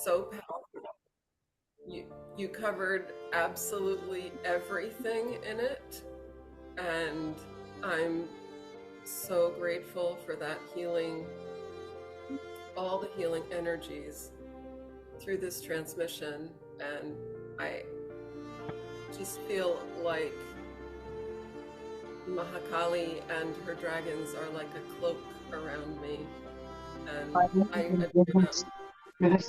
so powerful. You, you covered absolutely everything in it, and I'm so grateful for that healing, all the healing energies through this transmission. And I just feel like Mahakali and her dragons are like a cloak around me, and I adore them. Thank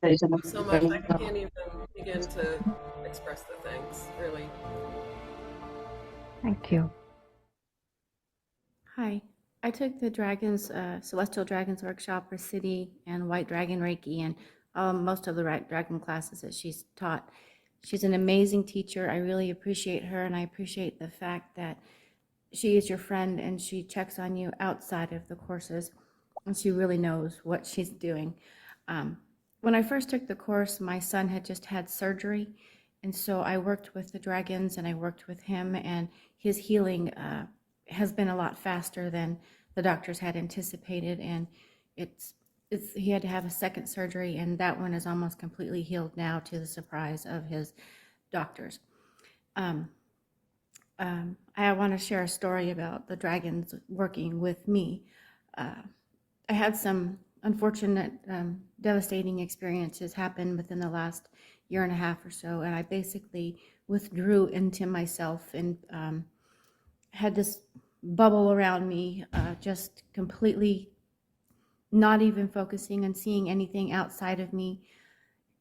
you so much. I can't even begin to express the thanks, really. Thank you. Hi, I took the Dragons, Celestial Dragons Workshop for City and White Dragon Reiki and most of the Dragon classes that she's taught. She's an amazing teacher. I really appreciate her, and I appreciate the fact that she is your friend and she checks on you outside of the courses, and she really knows what she's doing. When I first took the course, my son had just had surgery, and so I worked with the dragons and I worked with him, and his healing has been a lot faster than the doctors had anticipated, and he had to have a second surgery, and that one is almost completely healed now, to the surprise of his doctors. I want to share a story about the dragons working with me. I had some unfortunate, devastating experiences happen within the last year and a half or so, and I basically withdrew into myself and had this bubble around me, just completely not even focusing and seeing anything outside of me,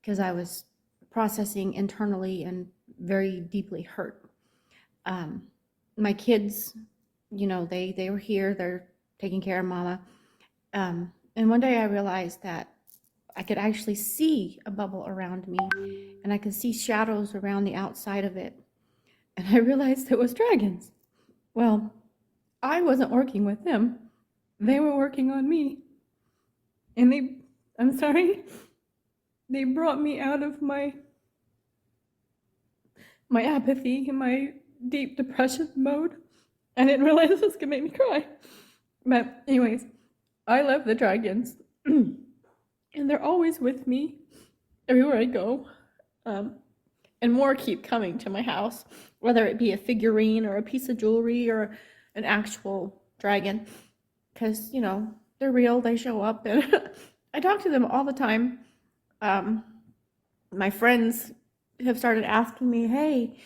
because I was processing internally and very deeply hurt. My kids, they were here, they're taking care of mama. And one day I realized that I could actually see a bubble around me, and I could see shadows around the outside of it. And I realized it was dragons. Well, I wasn't working with them. They were working on me. And they brought me out of my apathy and my deep depression mode. I didn't realize this was gonna make me cry. But anyways, I love the dragons. And they're always with me everywhere I go. And more keep coming to my house, whether it be a figurine or a piece of jewelry or an actual dragon, because they're real, they show up, and I talk to them all the time. My friends have started asking me, hey,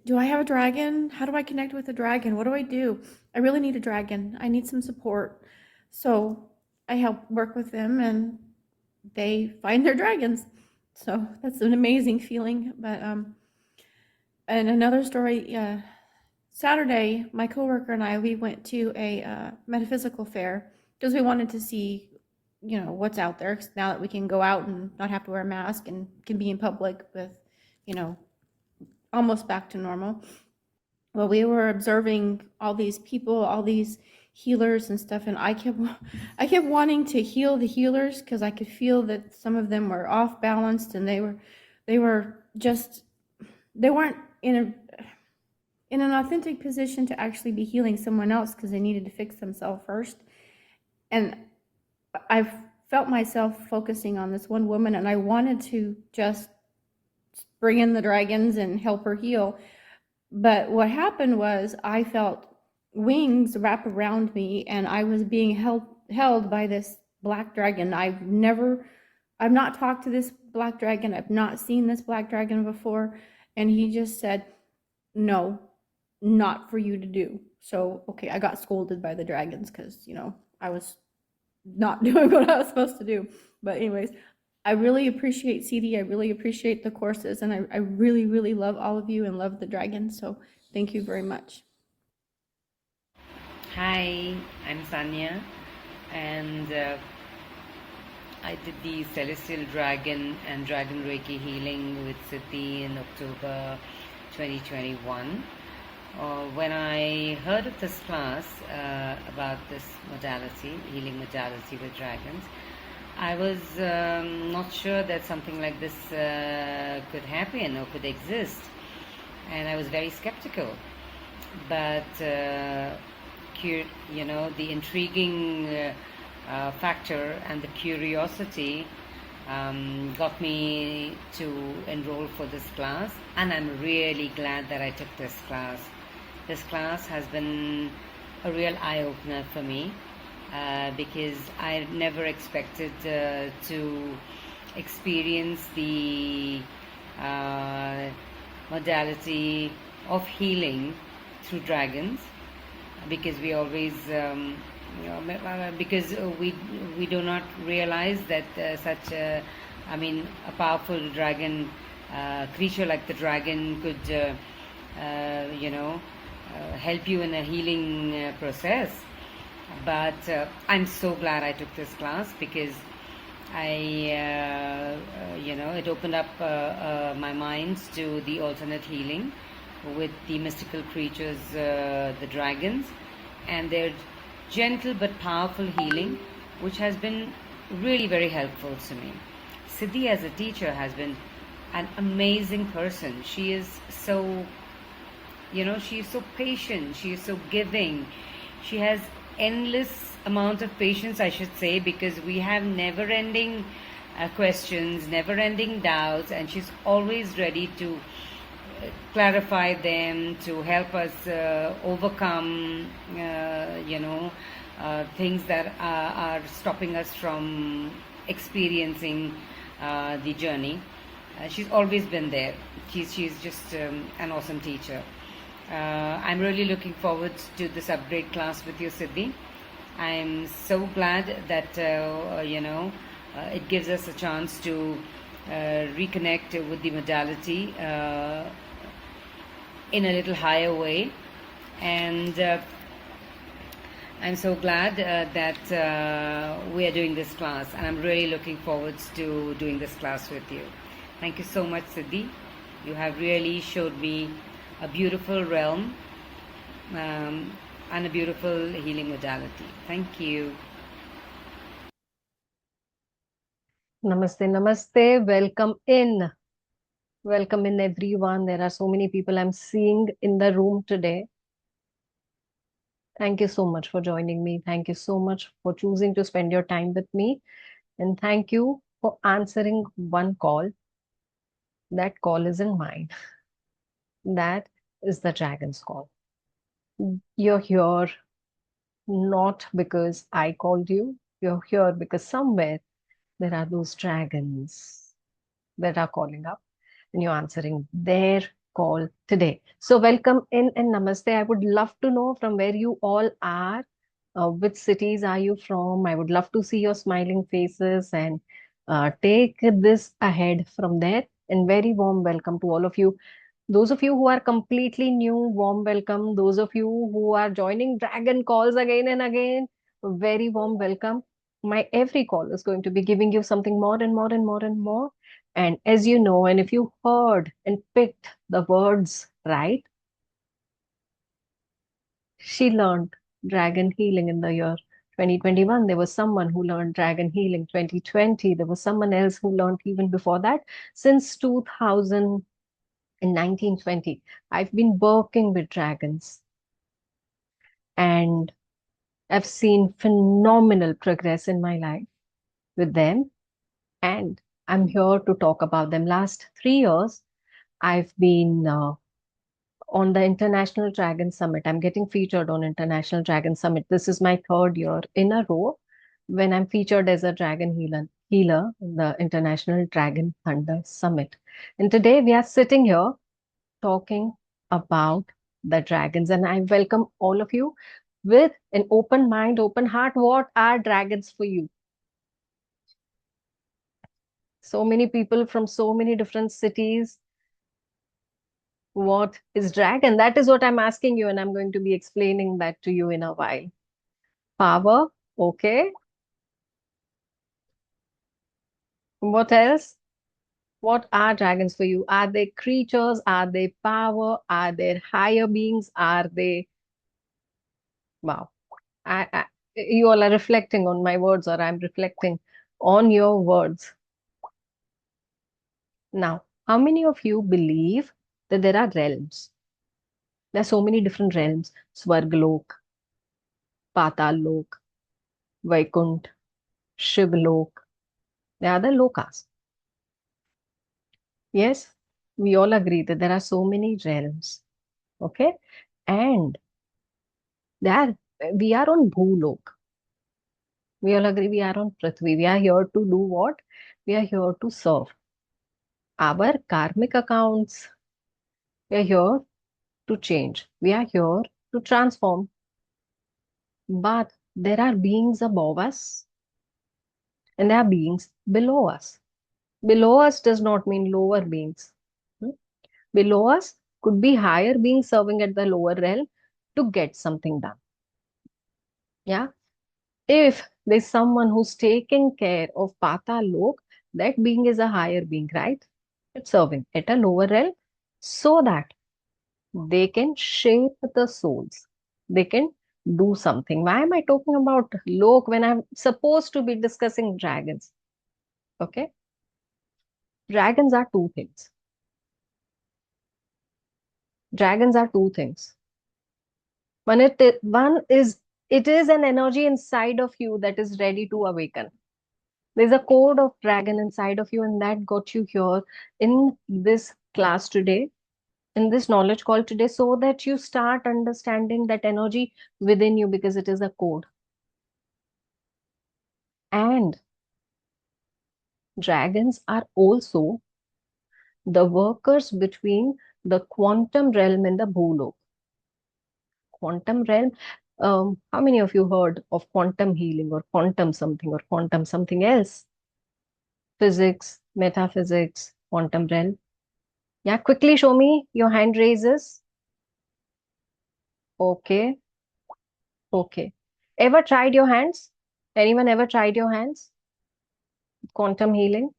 do I have a dragon? How do I connect with a dragon? What do I do? I really need a dragon. I need some support. So I help work with them, and they find their dragons. So that's an amazing feeling. But and another story, Saturday, my coworker and I, we went to a metaphysical fair because we wanted to see, what's out there now that we can go out and not have to wear a mask and can be in public with, almost back to normal. Well, we were observing all these people, all these healers and stuff, and I kept wanting to heal the healers because I could feel that some of them were off balanced, and they weren't in an authentic position to actually be healing someone else because they needed to fix themselves first. And I felt myself focusing on this one woman, and I wanted to just bring in the dragons and help her heal. But what happened was I felt wings wrap around me, and I was being held by this black dragon. I've not talked to this black dragon. I've not seen this black dragon before. And he just said, no, not for you to do. So, okay, I got scolded by the dragons because, I was not doing what I was supposed to do. But anyways, I really appreciate CD. I really appreciate the courses, and I really, really love all of you and love the dragons. So thank you very much. Hi, I'm Sanya, and I did the Celestial Dragon and Dragon Reiki healing with Siddhi in October 2021. When I heard of this class about this modality, healing modality with dragons, I was not sure that something like this could happen or could exist, and I was very skeptical. But the intriguing factor and the curiosity got me to enroll for this class, and I'm really glad that I took this class. This class has been a real eye-opener for me because I never expected to experience the modality of healing through dragons, because we always because we do not realize that such a powerful dragon creature like the dragon could help you in a healing process. But I'm so glad I took this class, because it opened up my mind to the alternate healing with the mystical creatures, the dragons, and their gentle but powerful healing, which has been really very helpful to me. Siddhi as a teacher has been an amazing person. She is so, she is so patient, she is so giving. She has endless amount of patience, I should say, because we have never-ending questions, never-ending doubts, and she's always ready to clarify them, to help us overcome things that are stopping us from experiencing the journey. She's always been there. She's just an awesome teacher. I'm really looking forward to this upgrade class with you, Siddhi. I'm so glad that it gives us a chance to reconnect with the modality in a little higher way, and I'm so glad that we are doing this class, and I'm really looking forward to doing this class with you. Thank you so much, Siddhi. You have really showed me a beautiful realm and a beautiful healing modality. Thank you. Namaste, namaste. Welcome in. Welcome in, everyone. There are so many people I'm seeing in the room today. Thank you so much for joining me. Thank you so much for choosing to spend your time with me. And thank you for answering one call. That call isn't mine. That is the dragon's call. You're here not because I called you. You're here because somewhere there are those dragons that are calling up, and you're answering their call today. So welcome in and namaste. I would love to know from where you all are. Which cities are you from? I would love to see your smiling faces and take this ahead from there. And very warm welcome to all of you. Those of you who are completely new, warm welcome. Those of you who are joining dragon calls again and again, very warm welcome. My every call is going to be giving you something more and more and more and more. And as you know, and if you heard and picked the words right, she learned dragon healing in the year 2021. There was someone who learned dragon healing 2020. There was someone else who learned even before that. Since 2000 in 1920, I've been working with dragons, and I've seen phenomenal progress in my life with them. And I'm here to talk about them. Last 3 years, I've been on the International Dragon Summit. I'm getting featured on International Dragon Summit. This is my third year in a row when I'm featured as a dragon healer in the International Dragon Thunder Summit. And today we are sitting here talking about the dragons, and I welcome all of you with an open mind, open heart. What are dragons for you? So many people from so many different cities. What is dragon? That is what I'm asking you, and I'm going to be explaining that to you in a while. Power, okay. What else? What are dragons for you? Are they creatures? Are they power? Are they higher beings? Are they... Wow. You all are reflecting on my words, or I'm reflecting on your words. Now, how many of you believe that there are realms? There are so many different realms. Swargalok, Patal Lok, Vaikunt, Shivlok, the other lokas. Yes, we all agree that there are so many realms. Okay, and there we are on Bhulok. We all agree we are on Prithvi. We are here to do what? We are here to serve our karmic accounts. We are here to change. We are here to transform. But there are beings above us and there are beings below us. Below us does not mean lower beings. Hmm? Below us could be higher beings serving at the lower realm to get something done. Yeah. If there's someone who's taking care of Patal Lok, that being is a higher being, right? It's serving at a lower realm so that they can shape the souls. They can do something. Why am I talking about Lok when I'm supposed to be discussing dragons? Okay. Dragons are two things. Dragons are two things. One is it is an energy inside of you that is ready to awaken. There's a code of dragon inside of you, and that got you here in this class today, in this knowledge call today, so that you start understanding that energy within you because it is a code. And dragons are also the workers between the quantum realm and the Bhulok. Quantum realm. How many of you heard of quantum healing or quantum something or quantum something else? Physics, metaphysics, quantum realm. Yeah, quickly show me your hand raises. Okay, okay. Ever tried your hands? Anyone ever tried your hands? Quantum healing?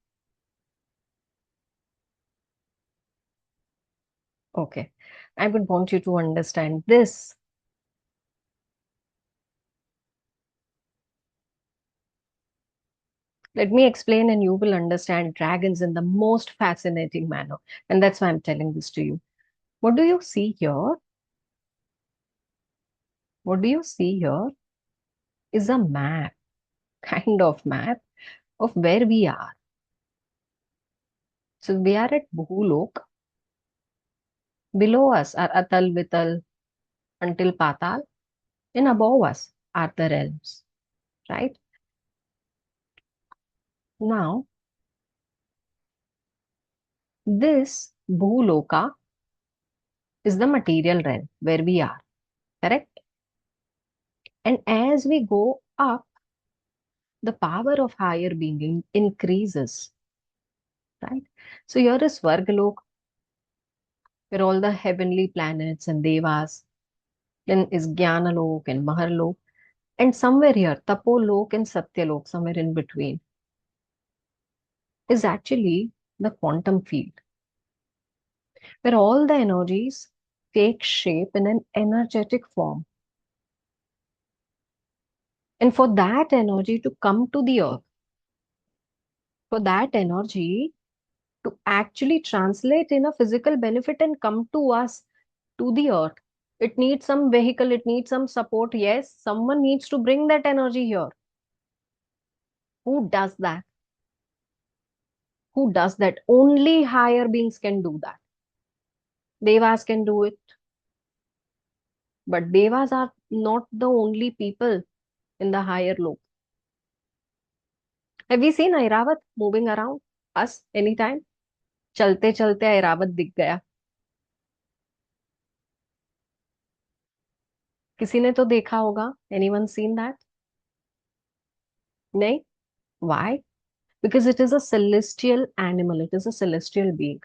Okay. I would want you to understand this. Let me explain, and you will understand dragons in the most fascinating manner. And that's why I'm telling this to you. What do you see here? What do you see here is a map, kind of map of where we are. So we are at Bhulok. Below us are Atal, Vital, until Patal. And above us are the realms, right? Now, this Bhuloka is the material realm where we are, correct? And as we go up, the power of higher being increases, right? So here is Svargalok, where all the heavenly planets and devas, then is Jnanalok and Maharlok, and somewhere here, Tapolok and Satyalok, somewhere in between, is actually the quantum field, where all the energies take shape in an energetic form. And for that energy to come to the earth, for that energy to actually translate in a physical benefit and come to us, to the earth, it needs some vehicle, it needs some support. Yes, someone needs to bring that energy here. Who does that? Who does that? Only higher beings can do that. Devas can do it. But devas are not the only people in the higher look. Have we seen Airavat moving around us anytime? चलते चलते ऐरावत दिख गया. किसी ने तो देखा होगा. Anyone seen that? नहीं? Why? Because it is a celestial animal. It is a celestial being.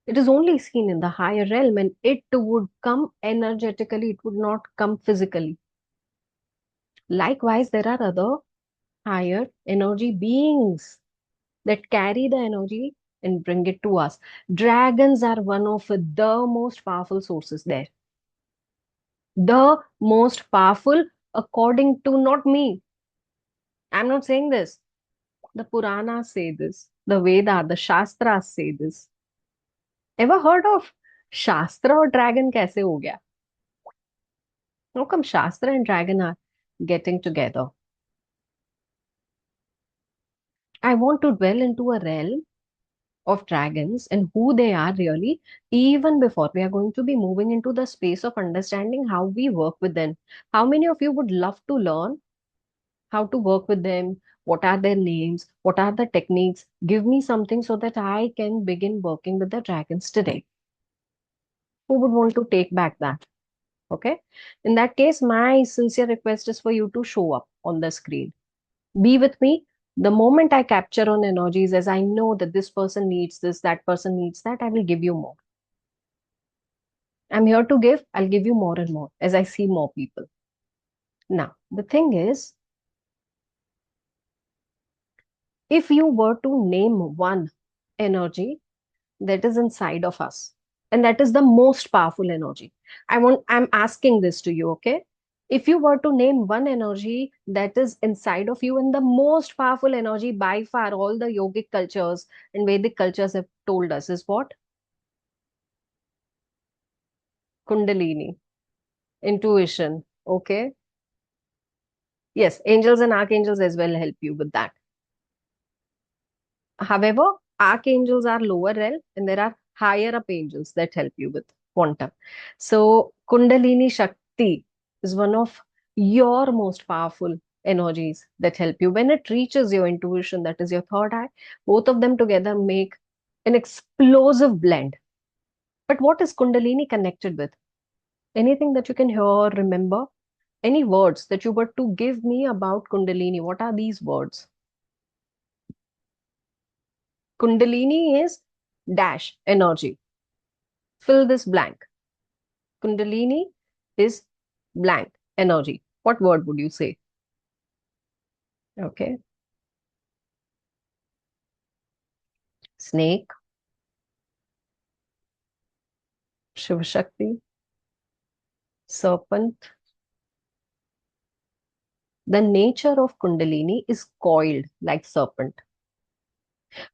It is only seen in the higher realm, and it would come energetically. It would not come physically. Likewise, there are other higher energy beings that carry the energy and bring it to us. Dragons are one of the most powerful sources there. The most powerful, according to not me. I'm not saying this. The Puranas say this. The Vedas, the Shastras say this. Ever heard of Shastra or dragon कैसे हो गया? How come Shastra and dragon are getting together? I want to dwell into a realm of dragons and who they are really, even before we are going to be moving into the space of understanding how we work with them. How many of you would love to learn how to work with them? What are their names? What are the techniques? Give me something so that I can begin working with the dragons today. Who would want to take back that? Okay. In that case, my sincere request is for you to show up on the screen. Be with me. The moment I capture on energies, as I know that this person needs this, that person needs that, I will give you more. I'm here to give, I'll give you more and more as I see more people. Now, the thing is, if you were to name one energy that is inside of us, and that is the most powerful energy, I'm asking this to you, okay? If you were to name one energy that is inside of you, and the most powerful energy by far, all the yogic cultures and Vedic cultures have told us is what? Kundalini, intuition, okay? Yes, angels and archangels as well help you with that. However, archangels are lower realm and there are higher up angels that help you with quantum. So, Kundalini Shakti is one of your most powerful energies that help you. When it reaches your intuition, that is your third eye, both of them together make an explosive blend. But what is Kundalini connected with? Anything that you can hear, remember? Any words that you were to give me about Kundalini? What are these words? Kundalini is dash energy. Fill this blank. Kundalini is blank energy. What word would you say? Okay. Snake, Shiva Shakti, serpent. The nature of Kundalini is coiled like serpent.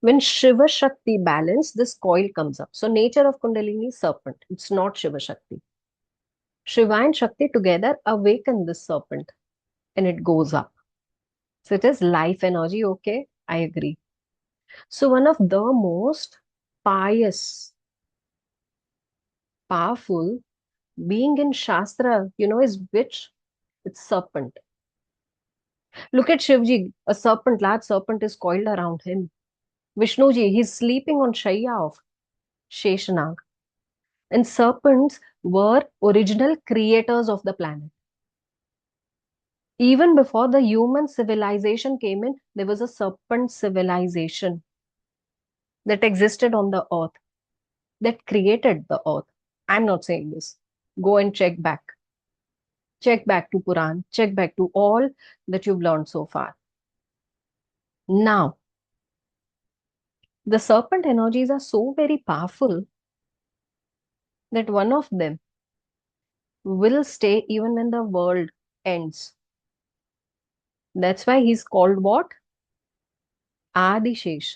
When Shiva Shakti balance, this coil comes up. So nature of Kundalini is serpent. It's not Shiva Shakti. Shiva and Shakti together awaken this serpent and it goes up. So it is life energy. Okay, I agree. So one of the most pious, powerful being in Shastra, is which? It's serpent. Look at Shivji, a serpent, large serpent is coiled around him. Vishnuji, he's sleeping on Shaiya of Sheshanag. And serpents were original creators of the planet. Even before the human civilization came in, there was a serpent civilization that existed on the earth, that created the earth. I'm not saying this. Go and check back. Check back to Puran. Check back to all that you've learned so far. Now, the serpent energies are so very powerful that one of them will stay even when the world ends. That's why he's called what? Adishesh,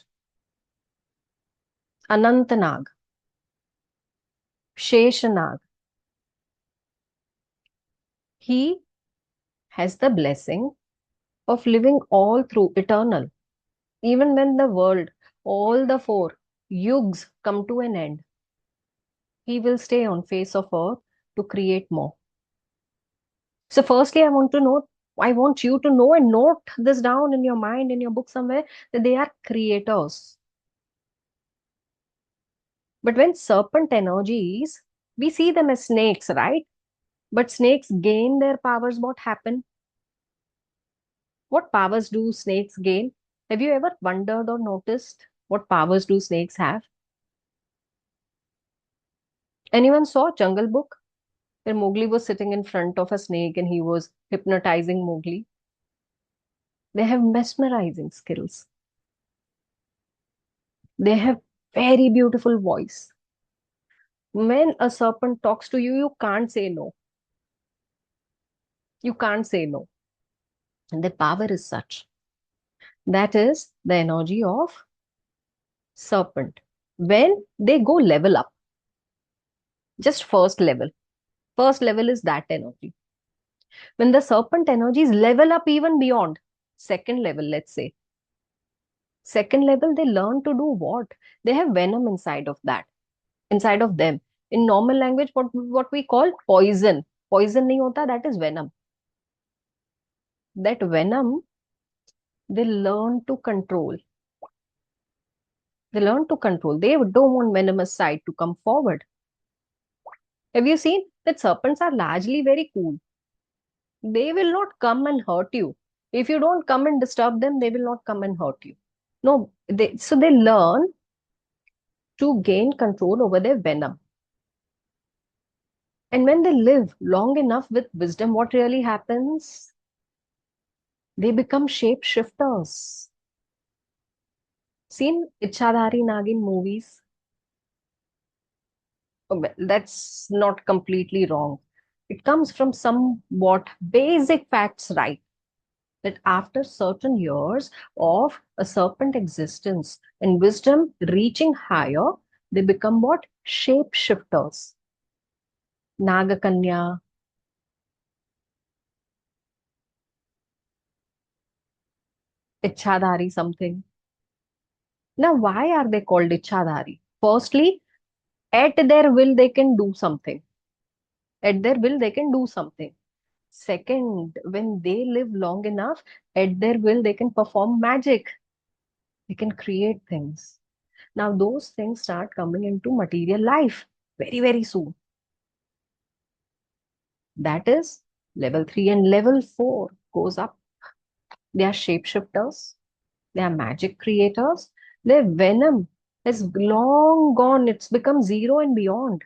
Anantanag, Sheshanag. He has the blessing of living all through eternal. Even when the world, all the four yugs come to an end, he will stay on face of earth to create more. So firstly, I want you to know and note this down in your mind, in your book somewhere, that they are creators. But when serpent energies, we see them as snakes, right? But snakes gain their powers. What happen? What powers do snakes gain? Have you ever wondered or noticed what powers do snakes have? Anyone saw Jungle Book? Where Mowgli was sitting in front of a snake and he was hypnotizing Mowgli. They have mesmerizing skills. They have very beautiful voice. When a serpent talks to you, you can't say no. You can't say no. And their power is such. That is the energy of serpent. When they go level up, just first level. First level is that energy. When the serpent energies level up even beyond, second level, let's say, Second level, they learn to do what? They have venom inside of them. In normal language, what we call poison. Poison nahi hota, that is venom. That venom, they learn to control. They learn to control. They don't want venomous side to come forward. Have you seen that serpents are largely very cool? They will not come and hurt you. If you don't come and disturb them, they will not come and hurt you. No, so they learn to gain control over their venom. And when they live long enough with wisdom, what really happens? They become shapeshifters. Seen Ichhadhari Nagin movies? Oh, well, that's not completely wrong. It comes from somewhat basic facts, right? That after certain years of a serpent existence and wisdom reaching higher, they become what? Shapeshifters. Nagakanya, Ichhadhari something. Now, why are they called Ichhadhari? Firstly, at their will, they can do something. At their will, they can do something. Second, when they live long enough, at their will, they can perform magic. They can create things. Now, those things start coming into material life very, very soon. That is level 3 and level 4 goes up. They are shapeshifters. They are magic creators. Their venom is long gone. It's become zero and beyond.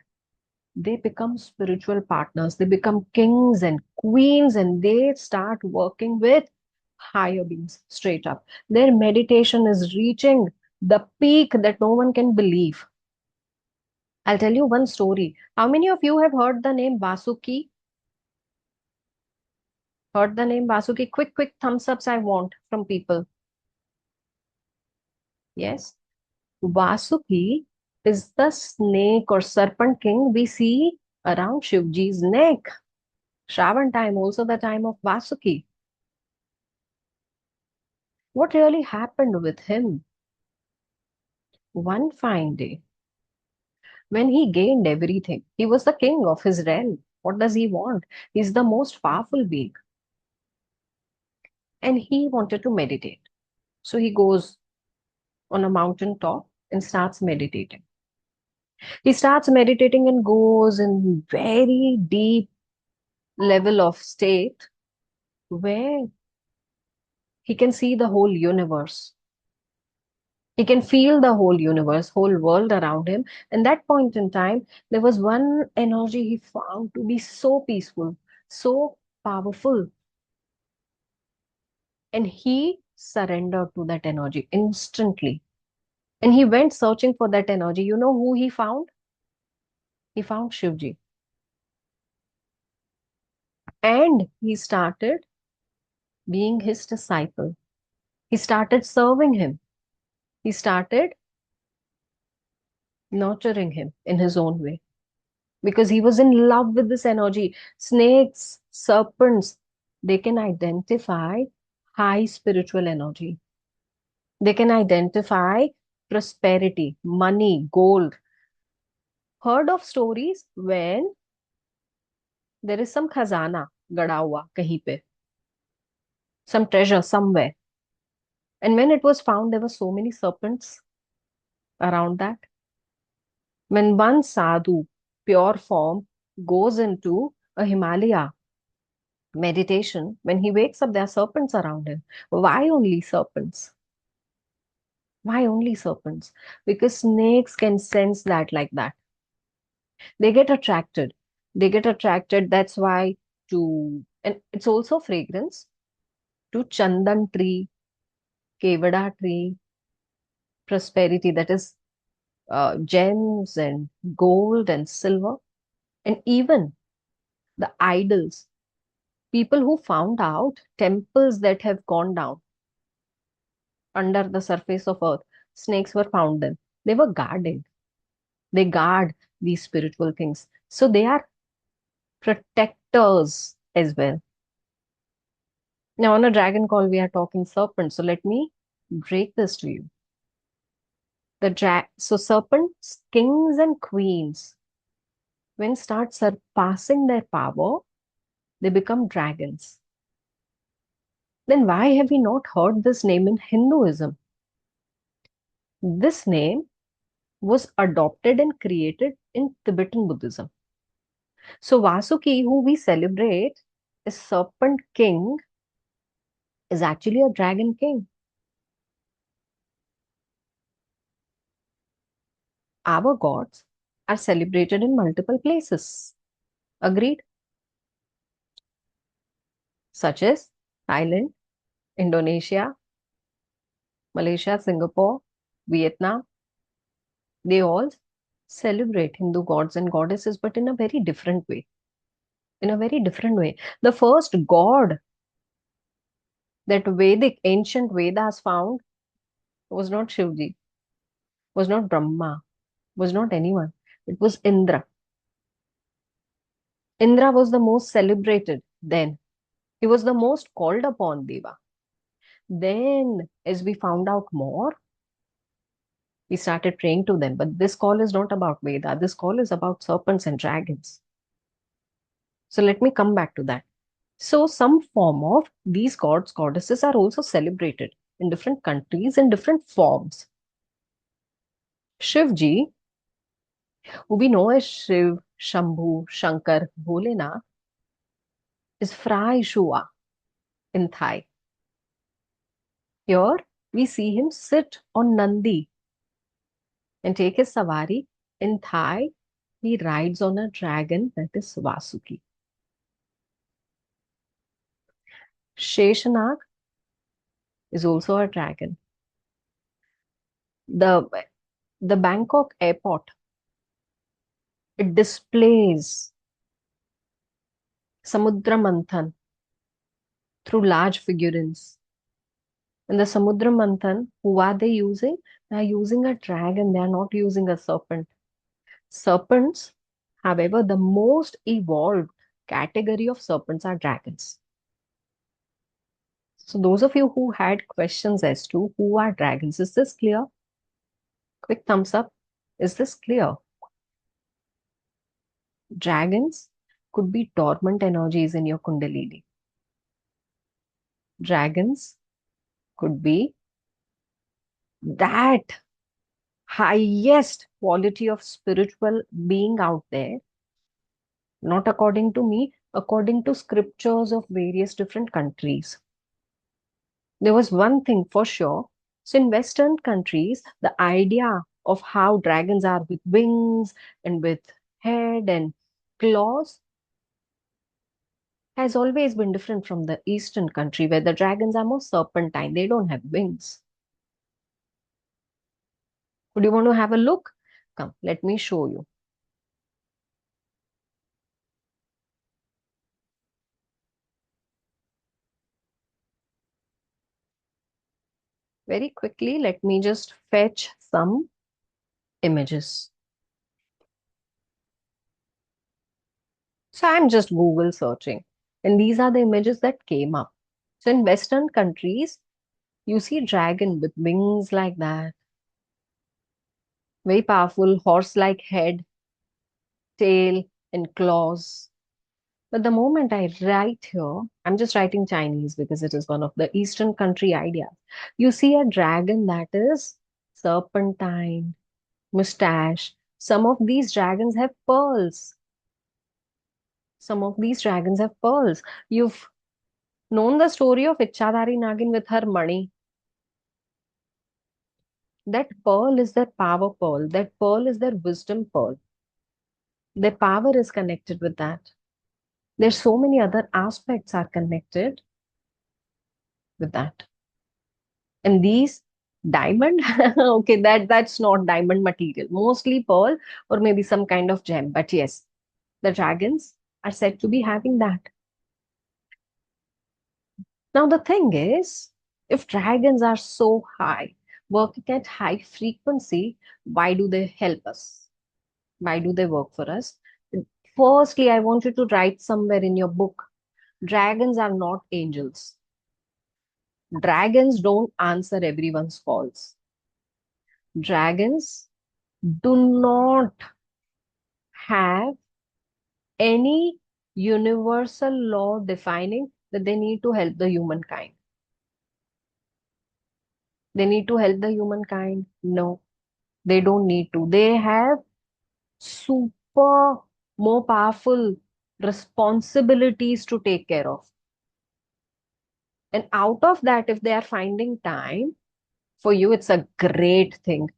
They become spiritual partners. They become kings and queens, and they start working with higher beings straight up. Their meditation is reaching the peak that no one can believe. I'll tell you one story. How many of you have heard the name Vasuki? Heard the name Vasuki? Quick thumbs ups I want from people. Yes. Vasuki is the snake or serpent king we see around Shivji's neck. Shravan time, also the time of Vasuki. What really happened with him? One fine day, when he gained everything, he was the king of his realm. What does he want? He's the most powerful being. And he wanted to meditate. So he goes on a mountain top and starts meditating. He starts meditating and goes in very deep level of state where he can see the whole universe. He can feel the whole universe, whole world around him. And that point in time, there was one energy he found to be so peaceful, so powerful. And he surrendered to that energy instantly. And he went searching for that energy. You know who he found? He found Shivji. And he started being his disciple. He started serving him. He started nurturing him in his own way because he was in love with this energy. Snakes, serpents, they can identify high spiritual energy. They can identify prosperity, money, gold. Heard of stories when there is some khazana gada hua kahin pe, some treasure somewhere. And when it was found, there were so many serpents around that. When one sadhu, pure form, goes into a Himalaya meditation, when he wakes up, there are serpents around him. Why only serpents? Why only serpents? Because snakes can sense that like that. They get attracted. They get attracted. That's why and it's also fragrance to chandan tree, kevada tree, prosperity, that is gems and gold and silver, and even the idols. People who found out temples that have gone down under the surface of earth, snakes were found them. They were guarded. They guard these spiritual things. So they are protectors as well. Now, on a dragon call, we are talking serpent. So let me break this to you. So serpents, kings and queens, when start surpassing their power, they become dragons. Then why have we not heard this name in Hinduism? This name was adopted and created in Tibetan Buddhism. So Vasuki, who we celebrate, a serpent king, is actually a dragon king. Our gods are celebrated in multiple places. Agreed? Such as Thailand, Indonesia, Malaysia, Singapore, Vietnam. They all celebrate Hindu gods and goddesses, but in a very different way. In a very different way. The first god that Vedic, ancient Vedas found was not Shivji, was not Brahma, was not anyone. It was Indra. Indra was the most celebrated then. He was the most called upon Deva. Then, as we found out more, we started praying to them. But this call is not about Veda. This call is about serpents and dragons. So let me come back to that. So some form of these gods, goddesses are also celebrated in different countries in different forms. Shivji, who we know as Shiv, Shambhu, Shankar, Bholenath, is Fry Shua in Thai. Here we see him sit on Nandi and take his savari. In Thai, he rides on a dragon, that is Vasuki. Sheshanag is also a dragon. The Bangkok airport, it displays Samudra Manthan through large figurines. And the Samudra Manthan, who are they using? They are using a dragon, they are not using a serpent. Serpents, however, the most evolved category of serpents are dragons. So those of you who had questions as to who are dragons, is this clear? Quick thumbs up. Is this clear? Dragons could be dormant energies in your Kundalini. Dragons could be that highest quality of spiritual being out there, not according to me, according to scriptures of various different countries. There was one thing for sure. So in Western countries, the idea of how dragons are with wings and with head and claws has always been different from the Eastern country where the dragons are more serpentine. They don't have wings. Would you want to have a look? Come, let me show you. Very quickly, let me just fetch some images. So I'm just Google searching, and these are the images that came up. So in Western countries, you see dragon with wings like that, very powerful horse-like head, tail, and claws. But the moment I write here, I'm just writing Chinese because it is one of the Eastern country ideas. You see a dragon that is serpentine, mustache. Some of these dragons have pearls. Some of these dragons have pearls. You've known the story of Ichchadhari Nagin with her money. That pearl is their power pearl. That pearl is their wisdom pearl. Their power is connected with that. There's so many other aspects are connected with that. And these diamond, okay, that's not diamond material. Mostly pearl or maybe some kind of gem. But yes, the dragons are said to be having that. Now the thing is, if dragons are so high, working at high frequency, why do they help us? Why do they work for us? Firstly, I want you to write somewhere in your book, dragons are not angels. Dragons don't answer everyone's calls. Dragons do not have any universal law defining that they need to help the humankind. They need to help the humankind. No, they don't need to. They have super more powerful responsibilities to take care of. And out of that, if they are finding time for you, it's a great thing.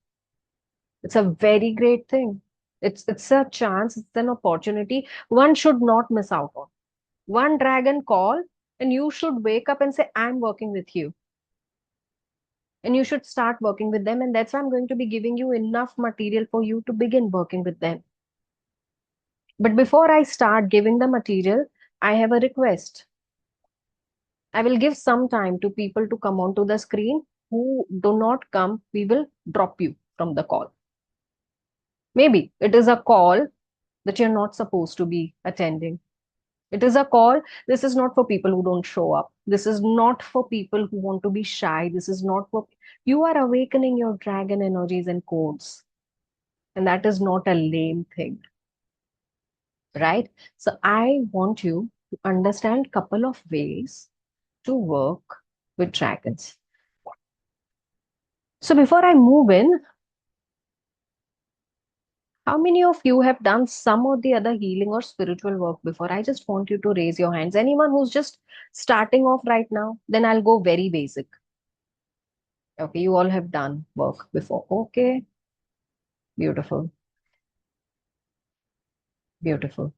It's a very great thing. It's a chance, it's an opportunity one should not miss out on. One dragon call, and you should wake up and say, I'm working with you. And you should start working with them. And that's why I'm going to be giving you enough material for you to begin working with them. But before I start giving the material, I have a request. I will give some time to people to come onto the screen. Who do not come, we will drop you from the call. Maybe it is a call that you're not supposed to be attending. It is a call. This is not for people who don't show up. This is not for people who want to be shy. This is not for you are awakening your dragon energies and codes. And that is not a lame thing. Right? So I want you to understand a couple of ways to work with dragons. So before I move in, how many of you have done some or the other healing or spiritual work before? I just want you to raise your hands. Anyone who's just starting off right now, then I'll go very basic. Okay, you all have done work before. Okay, beautiful. Beautiful.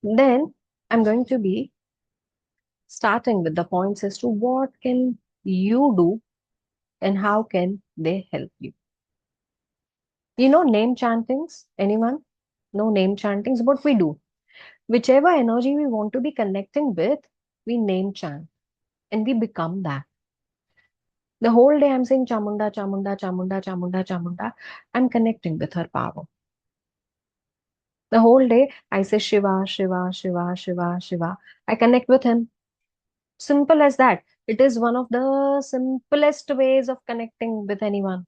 Then I'm going to be starting with the points as to what can you do and how can they help you. You know name chantings? Anyone? No name chantings? What we do? Whichever energy we want to be connecting with, we name chant and we become that. The whole day I'm saying Chamunda, Chamunda, Chamunda, Chamunda, Chamunda. I'm connecting with her power. The whole day I say Shiva, Shiva, Shiva, Shiva, Shiva. I connect with him. Simple as that. It is one of the simplest ways of connecting with anyone.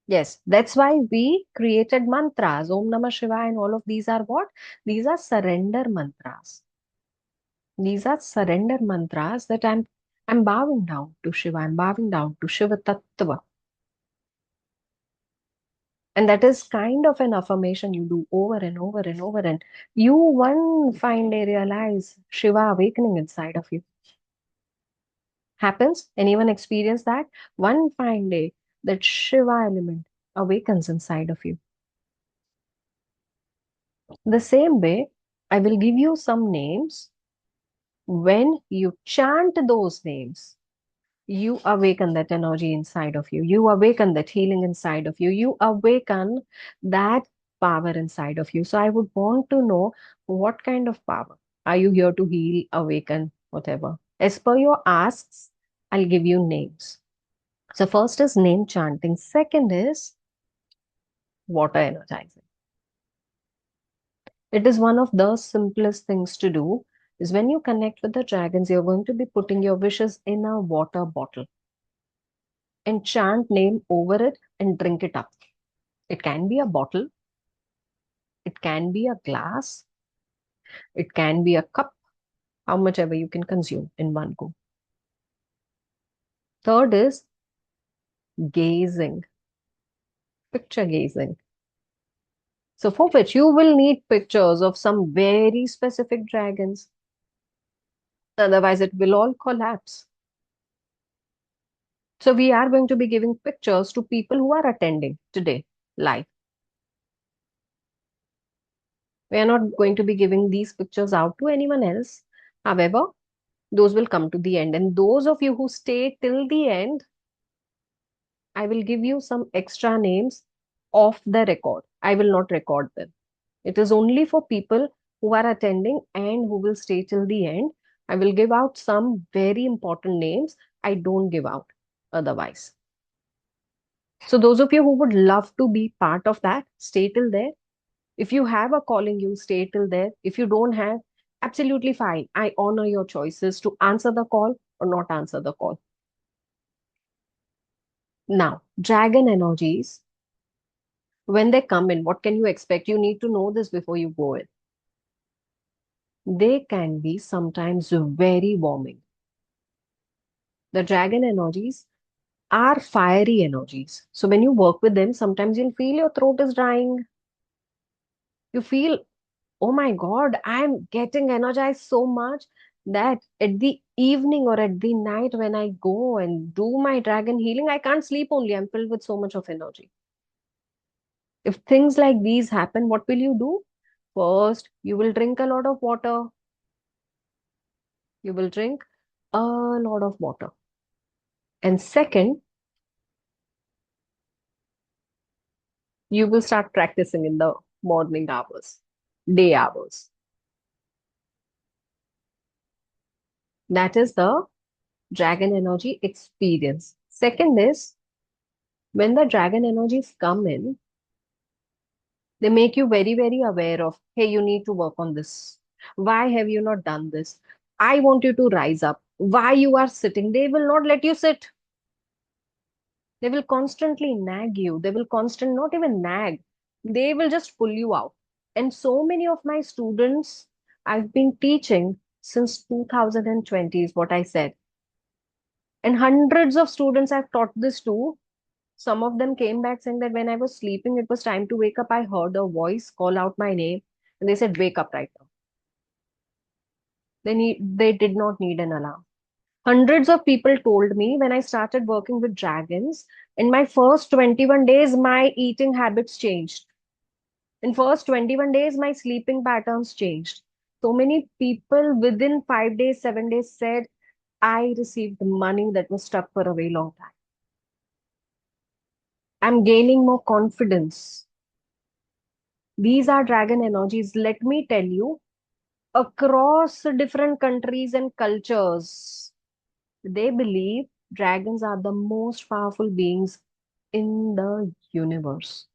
Yes, that's why we created mantras. Om Namah Shiva and all of these are what? These are surrender mantras. These are surrender mantras that I'm bowing down to Shiva. I'm bowing down to Shiva Tattva. And that is kind of an affirmation you do over and over and over. And you one fine day realize Shiva awakening inside of you. Happens? Anyone experience that? One fine day, that Shiva element awakens inside of you. The same way, I will give you some names. When you chant those names, you awaken that energy inside of you. You awaken that healing inside of you. You awaken that power inside of you. So I would want to know what kind of power. Are you here to heal, awaken, whatever? As per your asks, I'll give you names. So first is name chanting. Second is water energizing. It is one of the simplest things to do is when you connect with the dragons, you're going to be putting your wishes in a water bottle and chant name over it and drink it up. It can be a bottle. It can be a glass. It can be a cup, how much ever you can consume in one go. Third is gazing, picture gazing. So for which you will need pictures of some very specific dragons. Otherwise, it will all collapse. So we are going to be giving pictures to people who are attending today live. We are not going to be giving these pictures out to anyone else. However, those will come to the end. And those of you who stay till the end, I will give you some extra names off the record. I will not record them. It is only for people who are attending and who will stay till the end. I will give out some very important names. I don't give out otherwise. So those of you who would love to be part of that, stay till there. If you have a calling, you stay till there. If you don't have, Absolutely fine. I honor your choices to answer the call or not answer the call. Now, dragon energies, when they come in, what can you expect? You need to know this before you go in. They can be sometimes very warming. The dragon energies are fiery energies. So when you work with them, sometimes you'll feel your throat is drying. You feel, oh my God, I'm getting energized so much that at the evening or at the night when I go and do my dragon healing, I can't sleep only. I'm filled with so much of energy. If things like these happen, what will you do? First, you will drink a lot of water. You will drink a lot of water. And second, you will start practicing in the morning hours, day hours. That is the dragon energy experience. Second is when the dragon energies come in, they make you very, very aware of, hey, you need to work on this. Why have you not done this? I want you to rise up. Why you are sitting? They will not let you sit. They will constantly nag you. They will not even nag. They will just pull you out. And so many of my students, I've been teaching since 2020 is what I said. And hundreds of students I've taught this to. Some of them came back saying that when I was sleeping, it was time to wake up. I heard a voice call out my name and they said, wake up right now. They did not need an alarm. Hundreds of people told me when I started working with dragons, in my first 21 days, my eating habits changed. In first 21 days, my sleeping patterns changed. So many people within 5 days, 7 days said, I received money that was stuck for a very long time. I'm gaining more confidence. These are dragon energies. Let me tell you, across different countries and cultures, they believe dragons are the most powerful beings in the universe.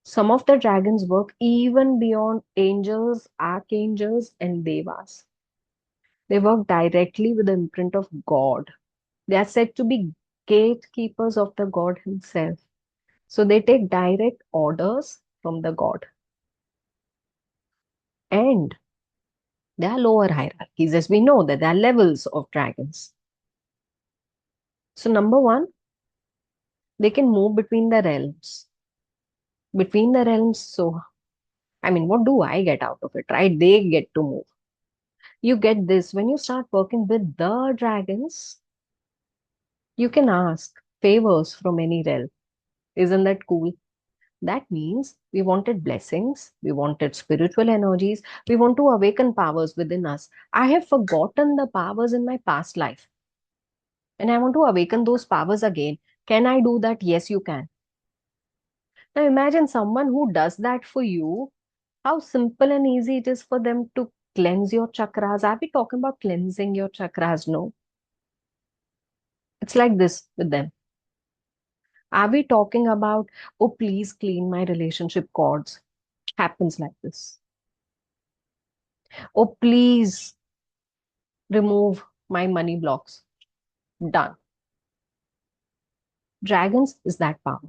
Some of the dragons work even beyond angels, archangels, and devas. They work directly with the imprint of God. They are said to be gatekeepers of the God Himself. So they take direct orders from the God. And there are lower hierarchies, as we know that there are levels of dragons. So, number one, they can move between the realms. Between the realms, so I mean, what do I get out of it, right? They get to move. You get this when you start working with the dragons, you can ask favors from any realm. Isn't that cool? That means we wanted blessings, we wanted spiritual energies, we want to awaken powers within us. I have forgotten the powers in my past life and I want to awaken those powers again. Can I do that? Yes, you can. Now imagine someone who does that for you, how simple and easy it is for them to cleanse your chakras. Are we talking about cleansing your chakras? No. It's like this with them. Are we talking about, oh, please clean my relationship cords? Happens like this. Oh, please remove my money blocks. Done. Dragons is that power.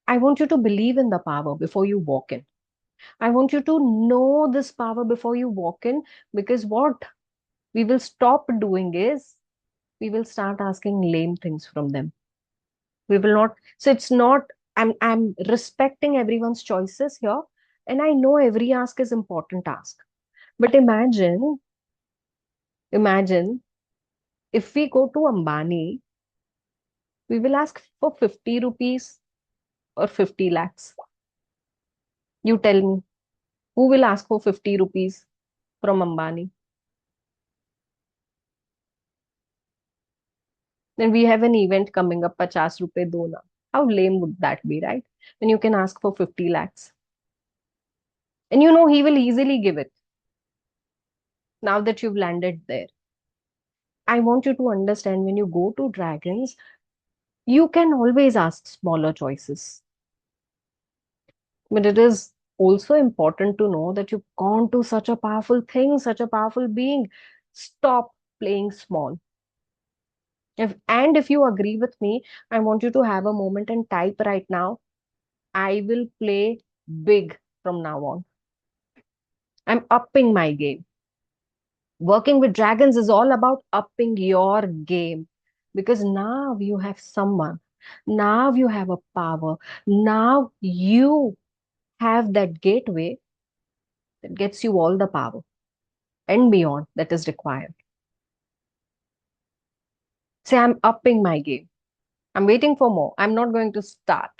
I want you to believe in the power before you walk in. I want you to know this power before you walk in, because what we will stop doing is we will start asking lame things from them. We will not. So it's not, I'm respecting everyone's choices here. And I know every ask is important ask. But imagine if we go to Ambani, we will ask for 50 rupees or 50 lakhs. You tell me, who will ask for 50 rupees from Ambani? Then we have an event coming up, 50 rupee dona. How lame would that be, right? When you can ask for 50 lakhs. And you know he will easily give it now that you've landed there. I want you to understand when you go to dragons, you can always ask smaller choices. But it is also important to know that you've gone to such a powerful thing, such a powerful being. Stop playing small. If you agree with me, I want you to have a moment and type right now, I will play big from now on. I'm upping my game. Working with dragons is all about upping your game, because now you have someone, now you have a power, now you have that gateway that gets you all the power and beyond that is required. Say, I'm upping my game. I'm waiting for more. I'm not going to start.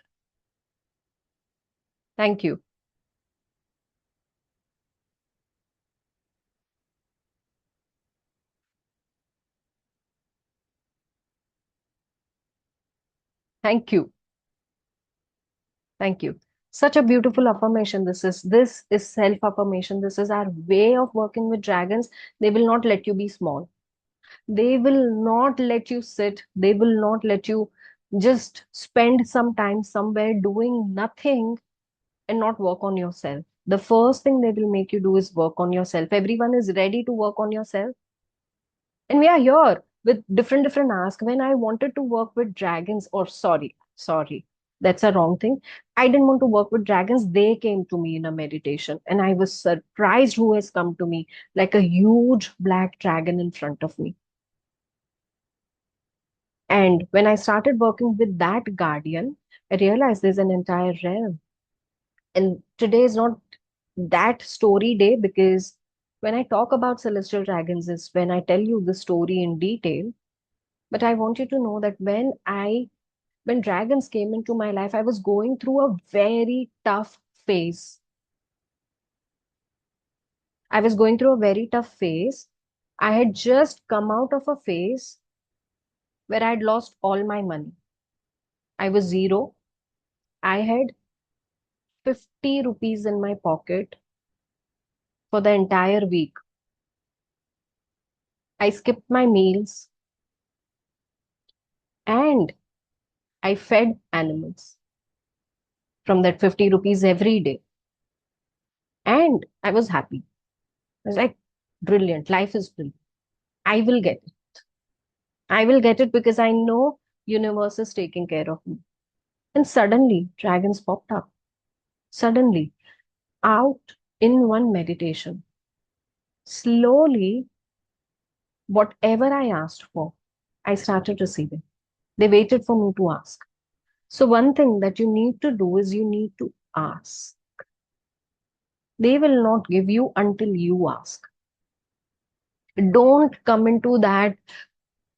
Thank you. Thank you. Thank you. Such a beautiful affirmation. This is self-affirmation. This is our way of working with dragons. They will not let you be small. They will not let you sit. They will not let you just spend some time somewhere doing nothing and not work on yourself. The first thing they will make you do is work on yourself. Everyone is ready to work on yourself. And we are here with different asks. When I wanted to work with dragons, or sorry, that's a wrong thing. I didn't want to work with dragons. They came to me in a meditation, and I was surprised who has come to me, like a huge black dragon in front of me. And when I started working with that guardian, I realized there's an entire realm. And today is not that story day, because when I talk about celestial dragons is when I tell you the story in detail. But I want you to know that when dragons came into my life, I was going through a very tough phase. I was going through a very tough phase. I had just come out of a phase where I'd lost all my money. I was zero. I had 50 rupees in my pocket for the entire week. I skipped my meals and I fed animals from that 50 rupees every day. And I was happy. I was like, brilliant. Life is brilliant. I will get it. I will get it because I know universe is taking care of me. And suddenly dragons popped up. Suddenly, out in one meditation. Slowly, whatever I asked for, I started receiving. They waited for me to ask. So one thing that you need to do is you need to ask. They will not give you until you ask. Don't come into that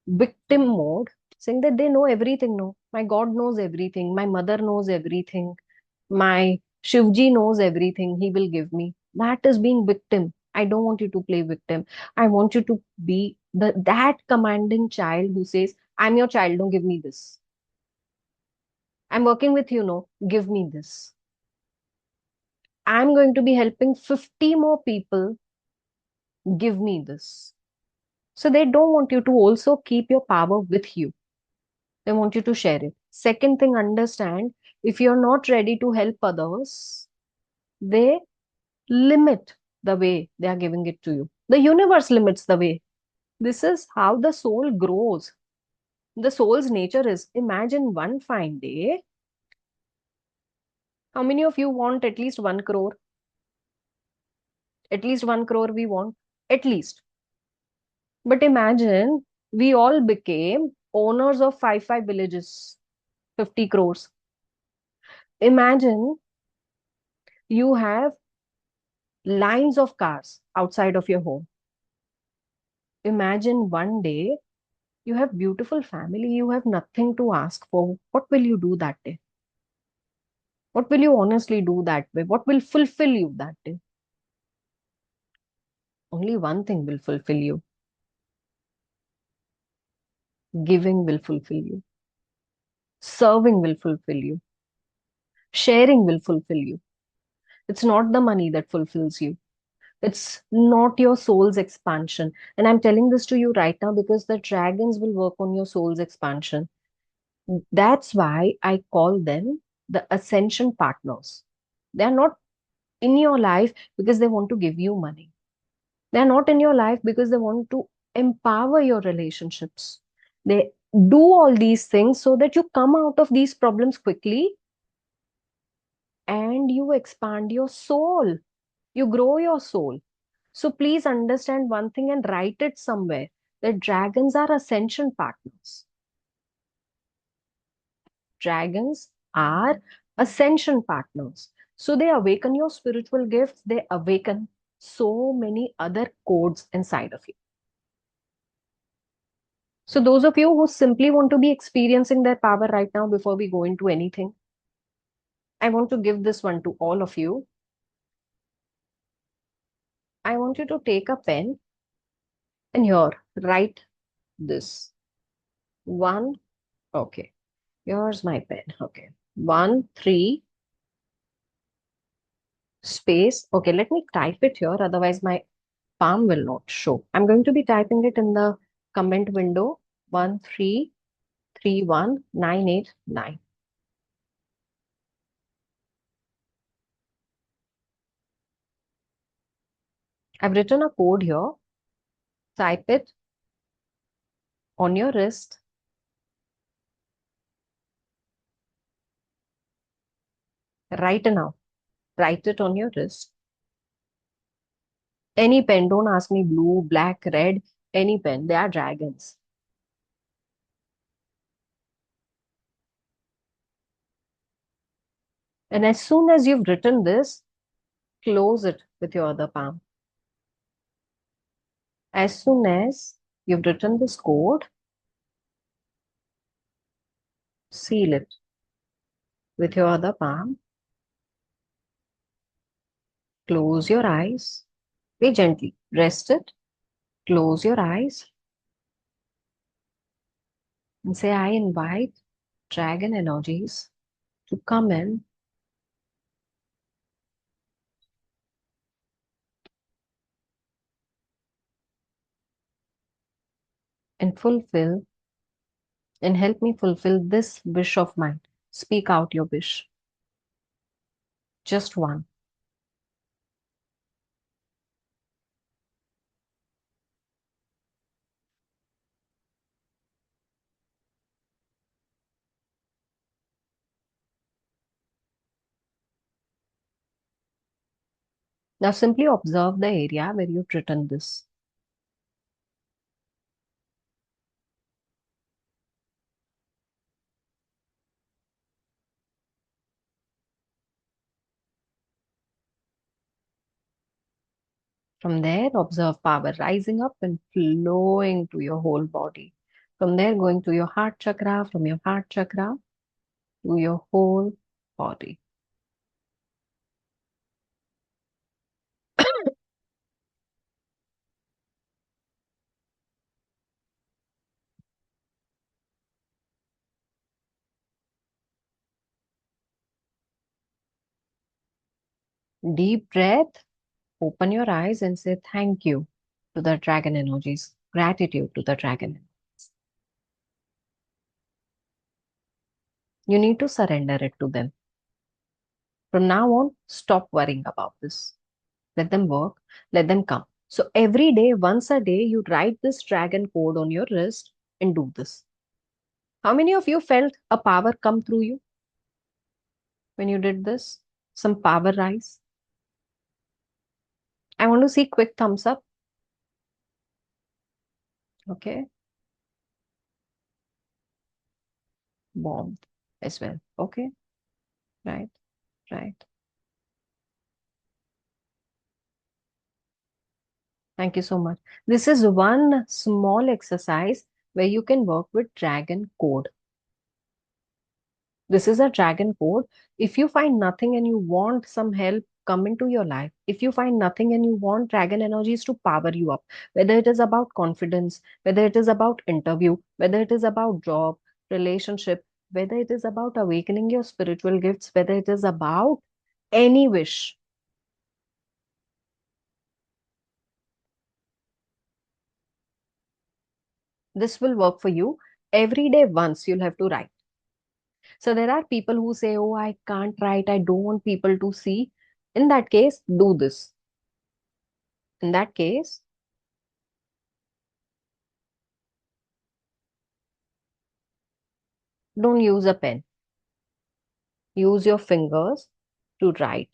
victim mode, saying that they know everything. No, my God knows everything. My mother knows everything. My Shivji knows everything. He will give me. That is being victim. I don't want you to play victim. I want you to be that commanding child who says, I'm your child, don't give me this. I'm working with you, no, give me this. I'm going to be helping 50 more people, give me this. So they don't want you to also keep your power with you. They want you to share it. Second thing, understand, if you're not ready to help others, they limit the way they are giving it to you. The universe limits the way. This is how the soul grows. The soul's nature is, imagine one fine day. How many of you want at least 1 crore? At least 1 crore we want. At least. But imagine we all became owners of five villages, 50 crores. Imagine you have lines of cars outside of your home. Imagine one day you have beautiful family, you have nothing to ask for. What will you do that day? What will you honestly do that way? What will fulfill you that day? Only one thing will fulfill you. Giving will fulfill you. Serving will fulfill you. Sharing will fulfill you. It's not the money that fulfills you. It's not your soul's expansion. And I'm telling this to you right now because the dragons will work on your soul's expansion. That's why I call them the ascension partners. They are not in your life because they want to give you money. They're not in your life because they want to empower your relationships. They do all these things so that you come out of these problems quickly and you expand your soul. You grow your soul. So please understand one thing and write it somewhere, that dragons are ascension partners. Dragons are ascension partners. So they awaken your spiritual gifts, they awaken so many other codes inside of you. So those of you who simply want to be experiencing their power right now before we go into anything, I want to give this one to all of you. I want you to take a pen and here write this. One, okay. Here's my pen. Okay. 1, 3, space. Okay, let me type it here. Otherwise, my palm will not show. I'm going to be typing it in the comment window. 1331989. I've written a code here. Type it on your wrist. Right now. Write it on your wrist. Any pen. Don't ask me blue, black, red. Any pen. They are dragons. And as soon as you've written this, close it with your other palm. As soon as you've written this code, seal it with your other palm. Close your eyes. Very gently. Rest it. Close your eyes. And say, I invite dragon energies to come in and fulfill and help me fulfill this wish of mine. Speak out your wish. Just one. Now simply observe the area where you've written this. From there, observe power rising up and flowing to your whole body. From there, going to your heart chakra, from your heart chakra to your whole body. Deep breath, open your eyes and say thank you to the dragon energies, gratitude to the dragon. You need to surrender it to them. From now on, stop worrying about this. Let them work, let them come. So every day, once a day, you write this dragon code on your wrist and do this. How many of you felt a power come through you when you did this? Some power rise? I want to see quick thumbs up. Okay. Bomb as well. Okay. Right. Right. Thank you so much. This is one small exercise where you can work with dragon code. This is a dragon code. If you find nothing and you want some help come into your life, if you find nothing and you want dragon energies to power you up, whether it is about confidence, whether it is about interview, whether it is about job, relationship, whether it is about awakening your spiritual gifts, whether it is about any wish, this will work for you. Every day once you'll have to write. So there are people who say, oh, I can't write, I don't want people to see. In that case, do this. In that case, don't use a pen. Use your fingers to write.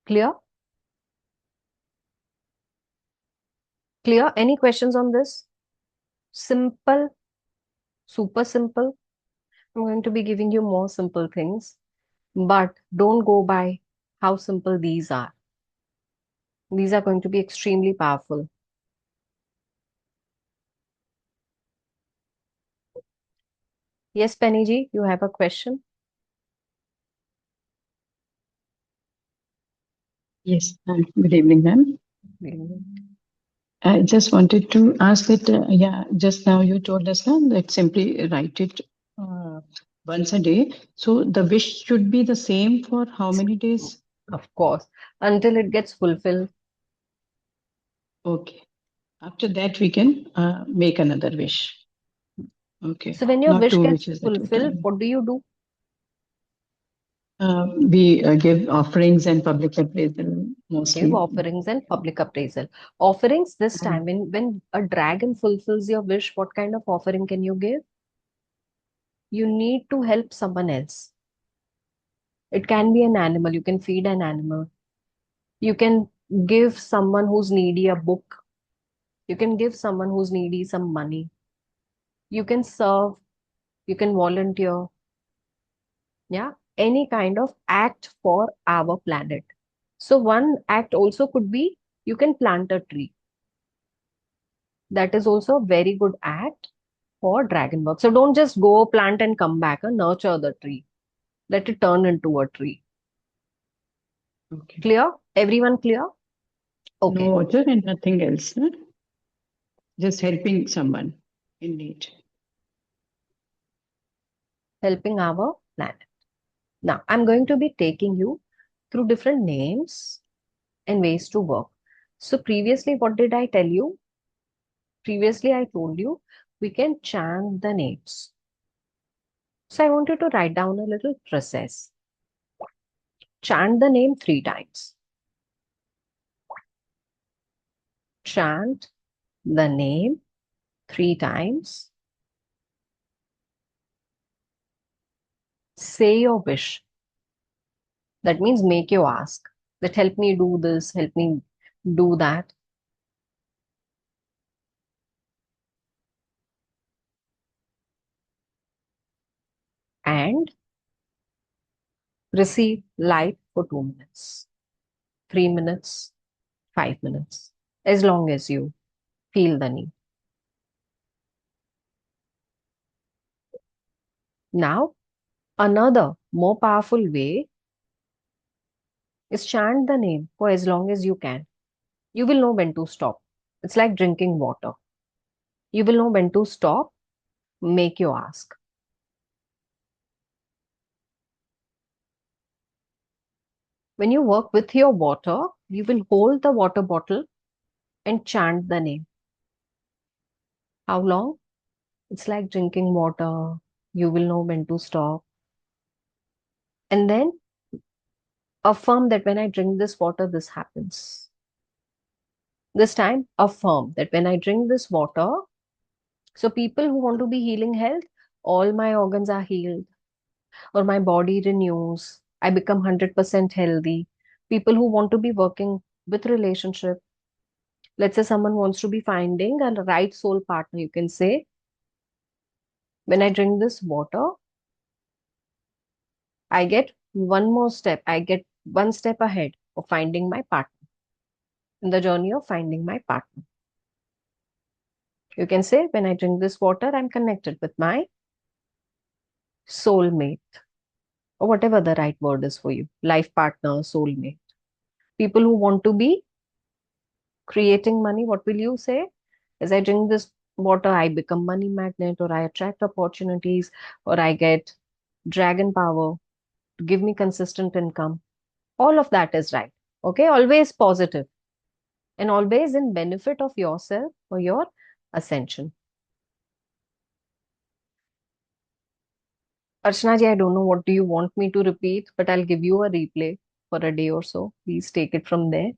Clear? Clear? Any questions on this? Simple, super simple. I'm going to be giving you more simple things, but don't go by how simple these are. These are going to be extremely powerful. Yes, Penny ji, you have a question? Yes, good evening, ma'am. I just wanted to ask that, just now you told us that simply write it once a day. So the wish should be the same for how many days? Of course, until it gets fulfilled. Okay. After that, we can make another wish. Okay. So when your Not wish two gets wishes at a fulfilled, time. what do you do? We give offerings and public appraisal mostly. Give offerings and public appraisal. Offerings this Mm. time, when a dragon fulfills your wish, what kind of offering can you give? You need to help someone else. It can be an animal. You can feed an animal. You can give someone who's needy a book. You can give someone who's needy some money. You can serve. You can volunteer. Yeah. Any kind of act for our planet. So one act also could be you can plant a tree. That is also a very good act for dragon work. So don't just go plant and come back and nurture the tree. Let it turn into a tree. Okay. Clear? Everyone clear? Okay. No water and nothing else. Huh? Just helping someone in need. Helping our planet. Now, I'm going to be taking you through different names and ways to work. So previously, what did I tell you? Previously, I told you we can chant the names. So I want you to write down a little process. Chant the name 3 times. Chant the name 3 times. Say your wish. That means make your ask. That help me do this, help me do that. And receive light for 2 minutes, 3 minutes, 5 minutes, as long as you feel the need. Now, another more powerful way is chant the name for as long as you can. You will know when to stop. It's like drinking water. You will know when to stop, make your ask. When you work with your water, you will hold the water bottle and chant the name. How long? It's like drinking water. You will know when to stop. And then affirm that when I drink this water, this happens. This time, affirm that when I drink this water, so people who want to be healing health, all my organs are healed or my body renews. I become 100% healthy. People who want to be working with relationship, let's say someone wants to be finding a right soul partner, you can say, when I drink this water, I get one more step. I get one step ahead of finding my partner in the journey of finding my partner. You can say, when I drink this water, I'm connected with my soulmate, or whatever the right word is for you, life partner, soulmate. People who want to be creating money, what will you say? As I drink this water, I become money magnet, or I attract opportunities, or I get dragon power to give me consistent income. All of that is right. Okay, always positive and always in benefit of yourself or your ascension. Archana ji, I don't know what do you want me to repeat, but I'll give you a replay for a day or so. Please take it from there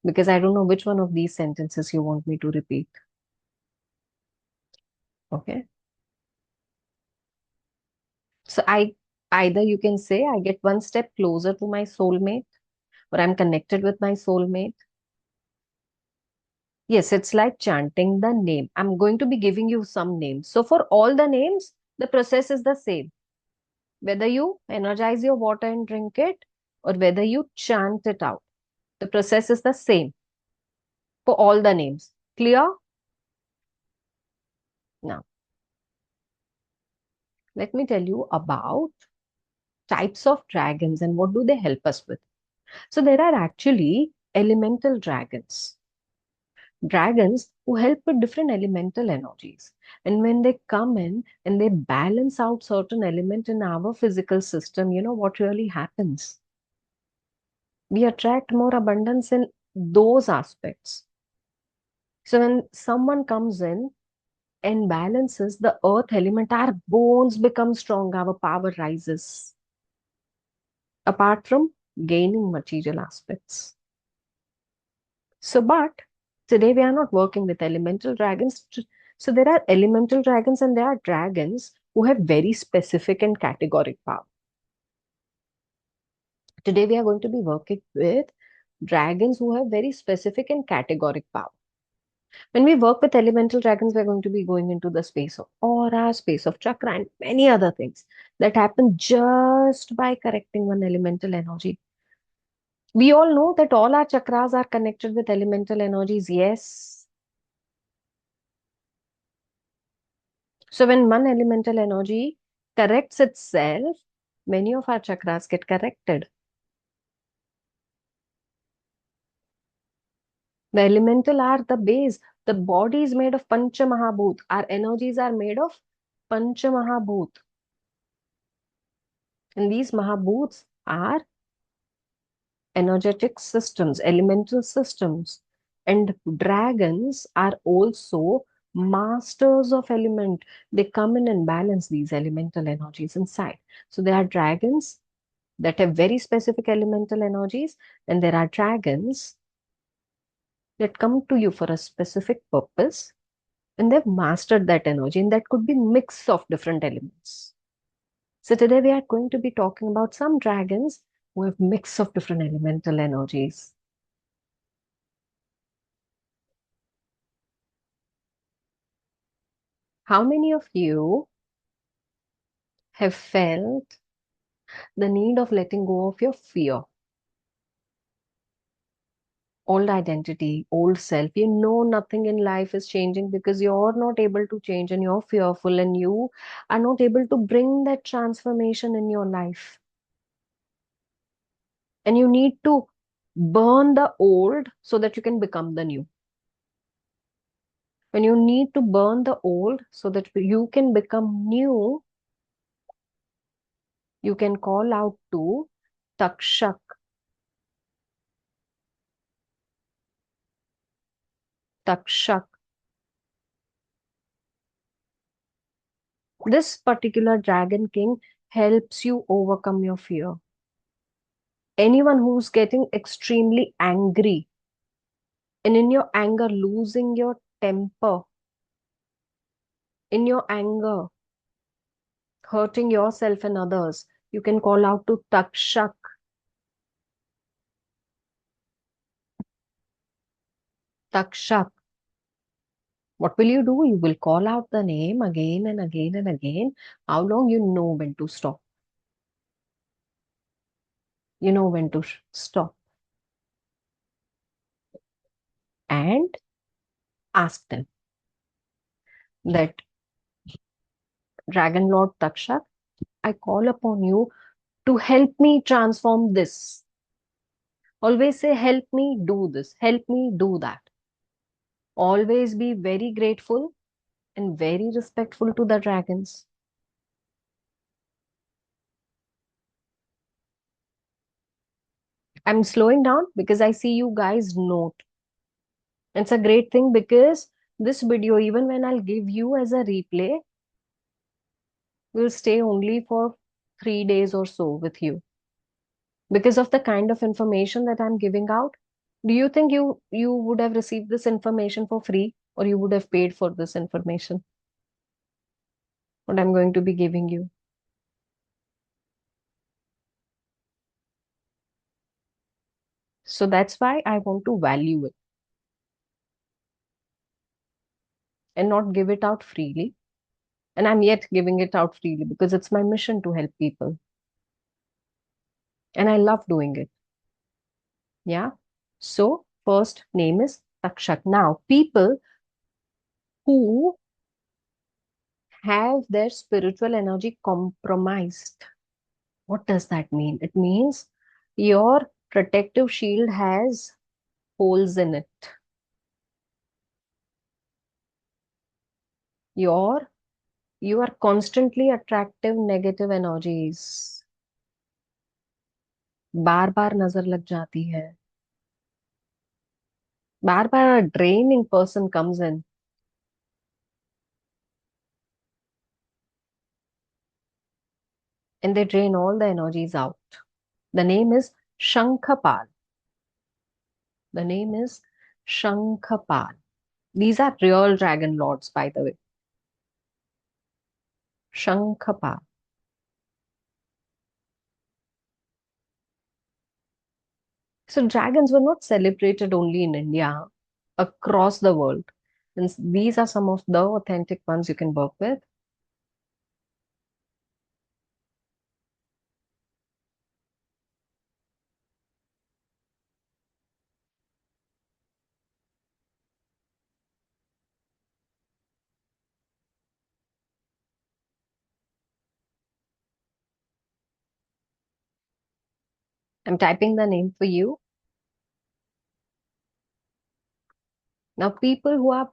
because I don't know which one of these sentences you want me to repeat. Okay. So either you can say I get one step closer to my soulmate or I'm connected with my soulmate. Yes, it's like chanting the name. I'm going to be giving you some names. So for all the names, the process is the same. Whether you energize your water and drink it or whether you chant it out, the process is the same for all the names. Clear? Now, let me tell you about types of dragons and what do they help us with. So there are actually elemental dragons. Dragons who help with different elemental energies. And when they come in and they balance out certain element in our physical system, you know what really happens? We attract more abundance in those aspects. So when someone comes in and balances the earth element, our bones become strong, our power rises. Apart from gaining material aspects. So, but today we are not working with elemental dragons. So there are elemental dragons and there are dragons who have very specific and categoric power. Today we are going to be working with dragons who have very specific and categoric power. When we work with elemental dragons, we're going to be going into the space of aura, space of chakra, and many other things that happen just by correcting one elemental energy. We all know that all our chakras are connected with elemental energies. Yes. So when one elemental energy corrects itself, many of our chakras get corrected. The elemental are the base. The body is made of Pancha Mahabhut. Our energies are made of Pancha Mahabhut. And these Mahabhuts are energetic systems, elemental systems. And dragons are also masters of element. They come in and balance these elemental energies inside. So there are dragons that have very specific elemental energies, and there are dragons that come to you for a specific purpose, and they've mastered that energy, and that could be mix of different elements. So today we are going to be talking about some dragons who have mix of different elemental energies. How many of you have felt the need of letting go of your fear? Old identity, old self. You know nothing in life is changing because you're not able to change and you're fearful and you are not able to bring that transformation in your life. And you need to burn the old so that you can become the new. When you need to burn the old so that you can become new, you can call out to Takshak. Takshak. This particular dragon king helps you overcome your fear. Anyone who's getting extremely angry and in your anger losing your temper, in your anger hurting yourself and others, you can call out to Takshak. Takshak. What will you do? You will call out the name again and again and again. How long? You know when to stop. You know when to stop. And ask them that, Dragon Lord Takshak, I call upon you to help me transform this. Always say, help me do this, help me do that. Always be very grateful and very respectful to the dragons. I'm slowing down because I see you guys note. It's a great thing because this video, even when I'll give you as a replay, will stay only for 3 days or so with you because of the kind of information that I'm giving out. Do you think you would have received this information for free, or you would have paid for this information? What I'm going to be giving you. So that's why I want to value it and not give it out freely. And I'm yet giving it out freely because it's my mission to help people. And I love doing it. Yeah. So first name is Takshak. Now, people who have their spiritual energy compromised. What does that mean? It means your protective shield has holes in it. You are constantly attractive negative energies. बार बार नजर लग जाती है. बार बार a draining person comes in. And they drain all the energies out. The name is Shankhapal. The name is Shankhapal. These are real dragon lords, by the way. Shankhapal. So dragons were not celebrated only in India, across the world. And these are some of the authentic ones you can work with. I'm typing the name for you. Now, people who are,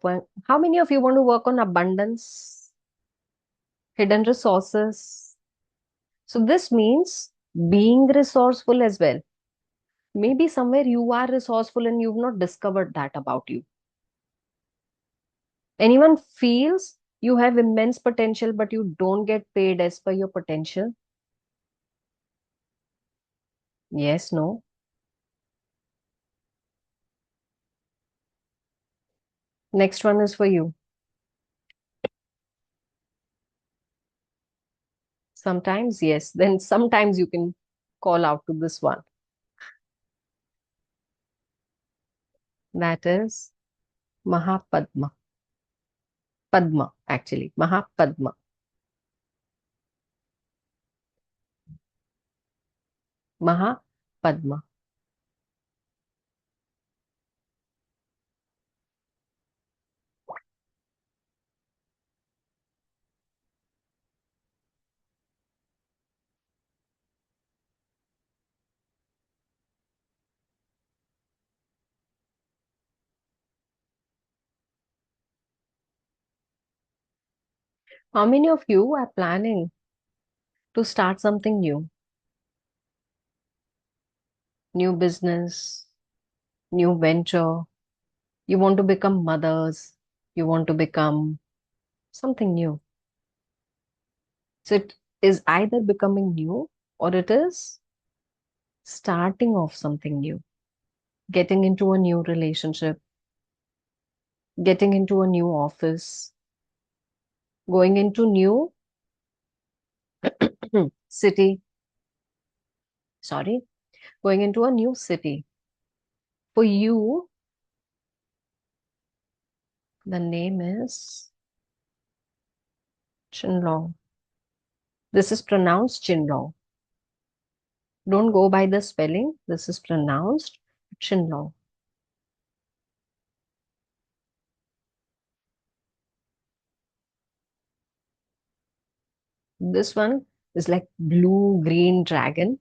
how many of you want to work on abundance, hidden resources? So this means being resourceful as well. Maybe somewhere you are resourceful and you've not discovered that about you. Anyone feels you have immense potential, but you don't get paid as per your potential? Yes, no. Next one is for you. Sometimes, yes. Then sometimes you can call out to this one. That is Mahapadma. Padma, actually. Mahapadma. Mahapadma. How many of you are planning to start something new? New business, new venture. You want to become mothers. You want to become something new. So it is either becoming new or it is starting off something new, getting into a new relationship, getting into a new office, going into new city. Sorry, going into a new city. For you, the name is Chinlong. This is pronounced Chinlong. Don't go by the spelling. This is pronounced Chinlong. This one is like blue-green dragon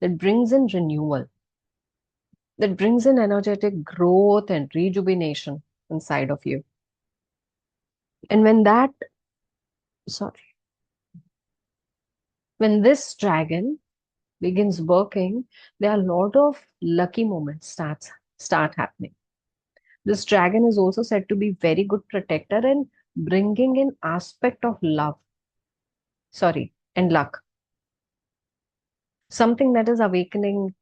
that brings in renewal, that brings in energetic growth and rejuvenation inside of you. And when this dragon begins working, there are a lot of lucky moments start happening. This dragon is also said to be very good protector and bringing in aspect of love. Sorry, and luck. something that is awakening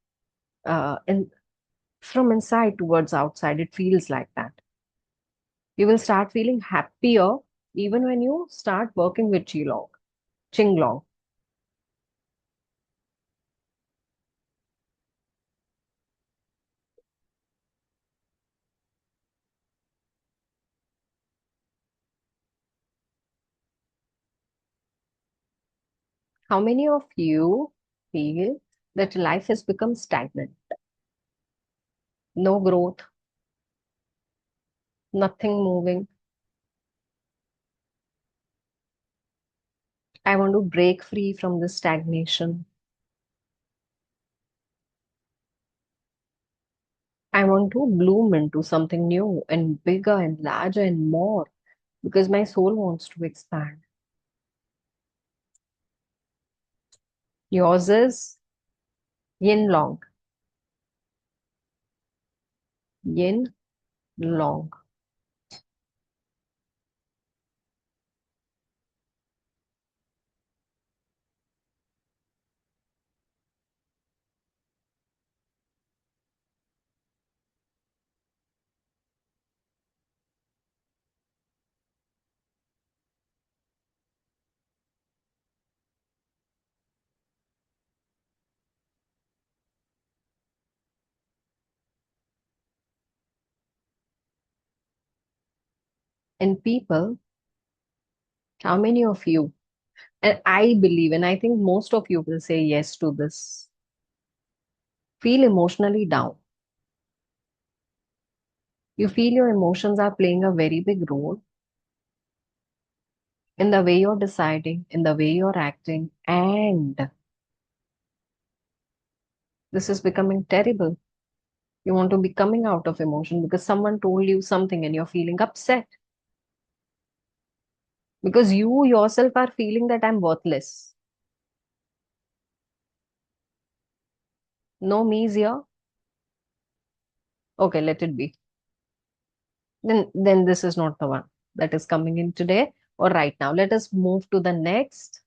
from inside towards outside. It feels like that. You will start feeling happier even when you start working with Qinglong. How many of you feel that life has become stagnant? No growth, nothing moving. I want to break free from this stagnation. I want to bloom into something new and bigger and larger and more because my soul wants to expand. Yours is yin long. Yin long. And people, how many of you, and I believe, and I think most of you will say yes to this, feel emotionally down? You feel your emotions are playing a very big role in the way you're deciding, in the way you're acting, and this is becoming terrible. You want to be coming out of emotion because someone told you something and you're feeling upset because you yourself are feeling that I'm worthless. No me's here. Okay, let it be. Then this is not the one that is coming in today or right now. Let us move to the next.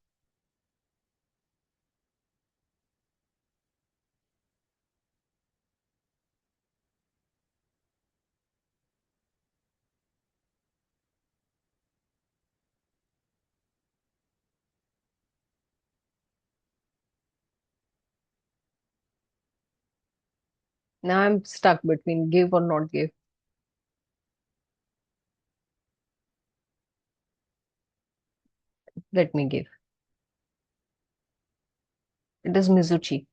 Now I'm stuck between give or not give. Let me give. It is Mizuchi.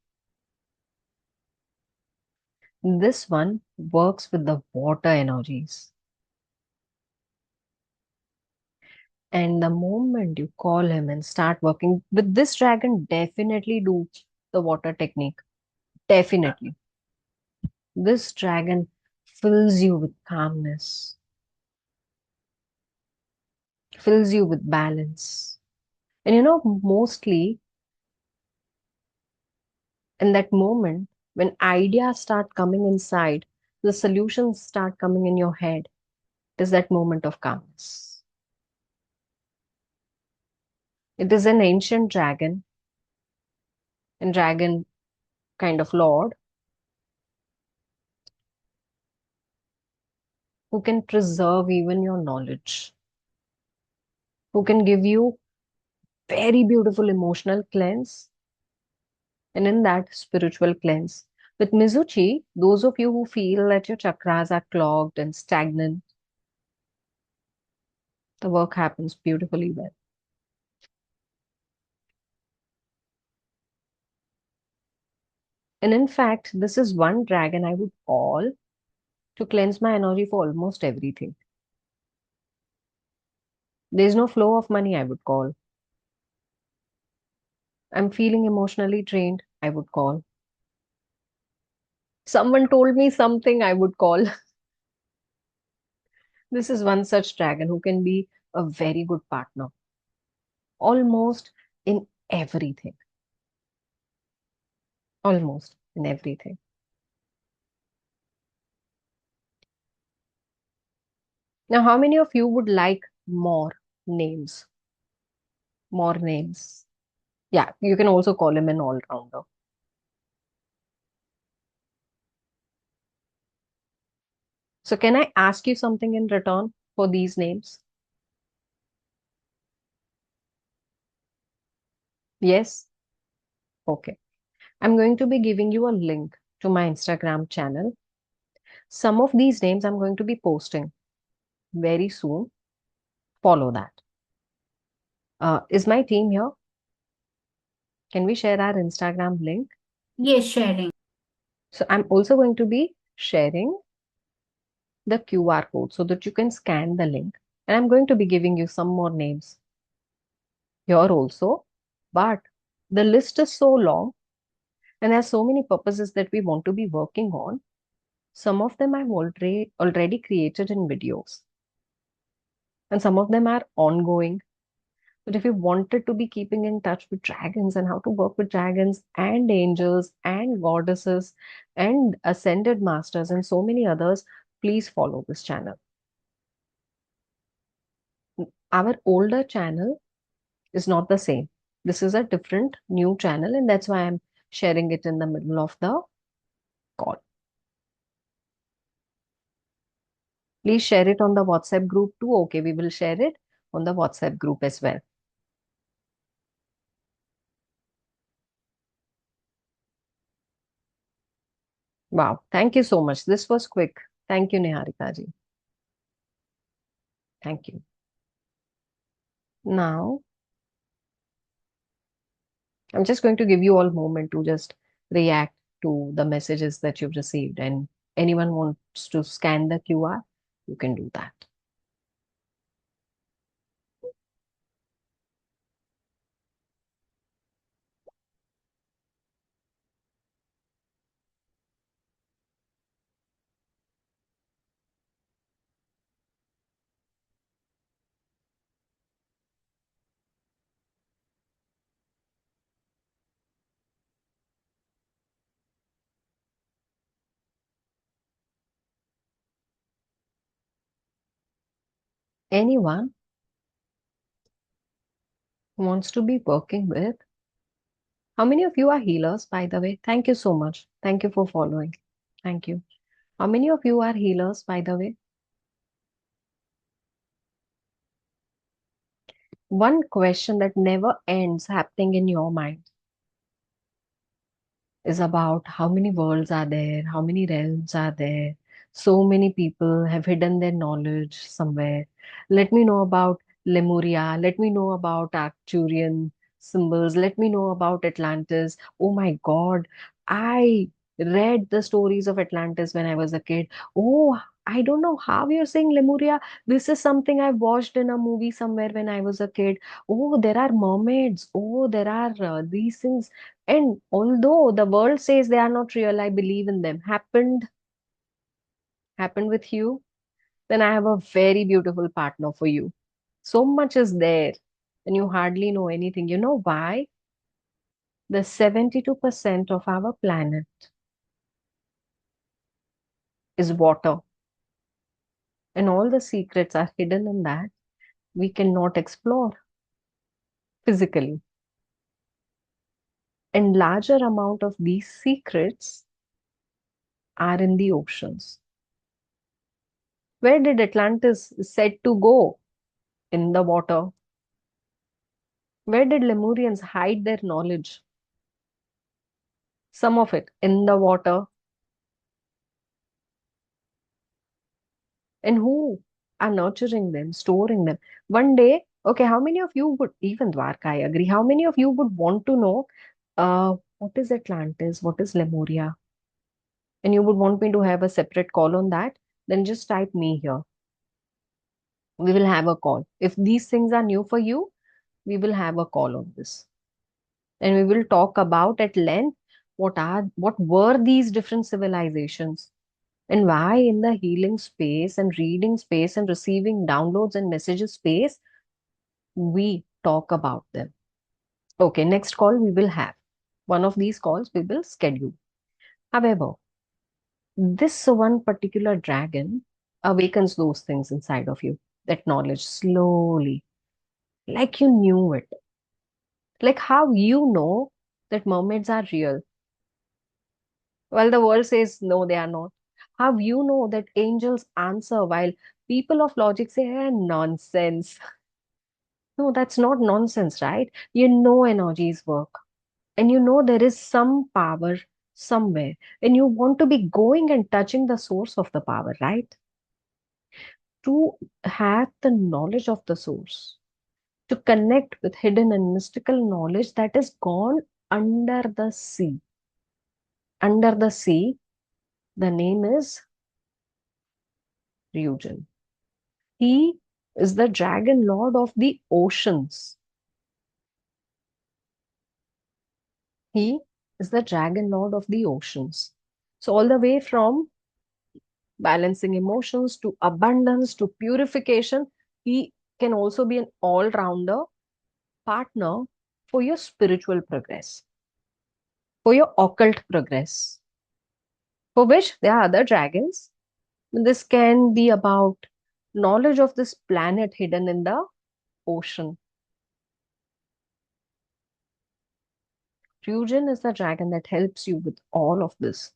This one works with the water energies. And the moment you call him and start working with this dragon, definitely do the water technique. Definitely. This dragon fills you with calmness, fills you with balance. And mostly in that moment, when ideas start coming inside, the solutions start coming in your head, it is that moment of calmness. It is an ancient dragon and dragon kind of lord who can preserve even your knowledge, who can give you very beautiful emotional cleanse, and in that spiritual cleanse. With Mizuchi, those of you who feel that your chakras are clogged and stagnant, the work happens beautifully well. And in fact, this is one dragon I would call to cleanse my energy for almost everything. There's no flow of money, I would call. I'm feeling emotionally drained, I would call. Someone told me something, I would call. This is one such dragon who can be a very good partner, almost in everything. Almost in everything. Now, how many of you would like more names? More names. Yeah, you can also call him an all-rounder. So can I ask you something in return for these names? Yes? Okay. I'm going to be giving you a link to my Instagram channel. Some of these names I'm going to be posting very soon. Follow that. Is my team here? Can we share our Instagram link? Yes, sharing. So I'm also going to be sharing the QR code so that you can scan the link. And I'm going to be giving you some more names here also. But the list is so long and there are so many purposes that we want to be working on. Some of them I've already created in videos. And some of them are ongoing. But if you wanted to be keeping in touch with dragons and how to work with dragons and angels and goddesses and ascended masters and so many others, please follow this channel. Our older channel is not the same. This is a different new channel, and that's why I'm sharing it in the middle of the call. Please share it on the WhatsApp group too. Okay, we will share it on the WhatsApp group as well. Wow, thank you so much. This was quick. Thank you, Niharika ji. Thank you. Now, I'm just going to give you all a moment to just react to the messages that you've received. And anyone wants to scan the QR, you can do that. Anyone who wants to be working with, how many of you are healers, by the way? Thank you so much. Thank you for following. Thank you. How many of you are healers, by the way? One question that never ends happening in your mind is about how many worlds are there, how many realms are there. So many people have hidden their knowledge somewhere. Let me know about Lemuria. Let me know about Arcturian symbols. Let me know about Atlantis. Oh my God, I read the stories of Atlantis when I was a kid. Oh, I don't know how you're saying Lemuria. This is something I watched in a movie somewhere when I was a kid. Oh, there are mermaids. Oh, there are these things. And although the world says they are not real, I believe in them. Happened with you, then I have a very beautiful partner for you. So much is there, and you hardly know anything. You know why? The 72% of our planet is water, and all the secrets are hidden in that we cannot explore physically. And larger amount of these secrets are in the oceans. Where did Atlantis said to go? In the water. Where did Lemurians hide their knowledge? Some of it in the water. And who are nurturing them, storing them? One day, okay, how many of you would, even Dwarka, I agree, how many of you would want to know what is Atlantis, what is Lemuria? And you would want me to have a separate call on that? Then just type me here. We will have a call. If these things are new for you, we will have a call on this. And we will talk about at length what were these different civilizations and why in the healing space and reading space and receiving downloads and messages space we talk about them. Okay, next call we will have one of these calls we will schedule. However, this one particular dragon awakens those things inside of you, that knowledge slowly, like you knew it, like how you know that mermaids are real. Well, the world says no, they are not. How you know that angels answer while people of logic say, nonsense. No, that's not nonsense, right? You know energies work, and you know there is some power somewhere, and you want to be going and touching the source of the power, right? To have the knowledge of the source, to connect with hidden and mystical knowledge that is gone under the sea. Under the sea, the name is Ryujin. He is the dragon lord of the oceans. He is the dragon lord of the oceans. So, all the way from balancing emotions to abundance to purification, he can also be an all rounder partner for your spiritual progress, for your occult progress, for which there are other dragons. This can be about knowledge of this planet hidden in the ocean. Ryujin is the dragon that helps you with all of this.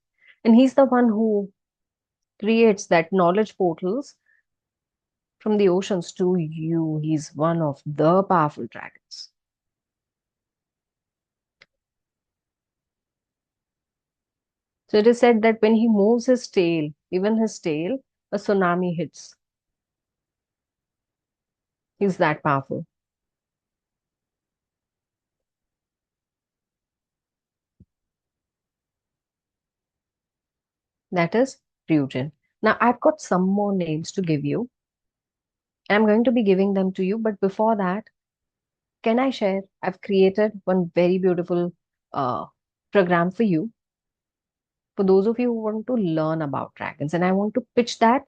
And he's the one who creates that knowledge portals from the oceans to you. He's one of the powerful dragons. So it is said that when he moves his tail, even his tail, a tsunami hits. He's that powerful. That is Ryujin. Now I've got some more names to give you. I'm going to be giving them to you, but before that, can I share? I've created one very beautiful uh, program for you, for those of you who want to learn about dragons. And I want to pitch that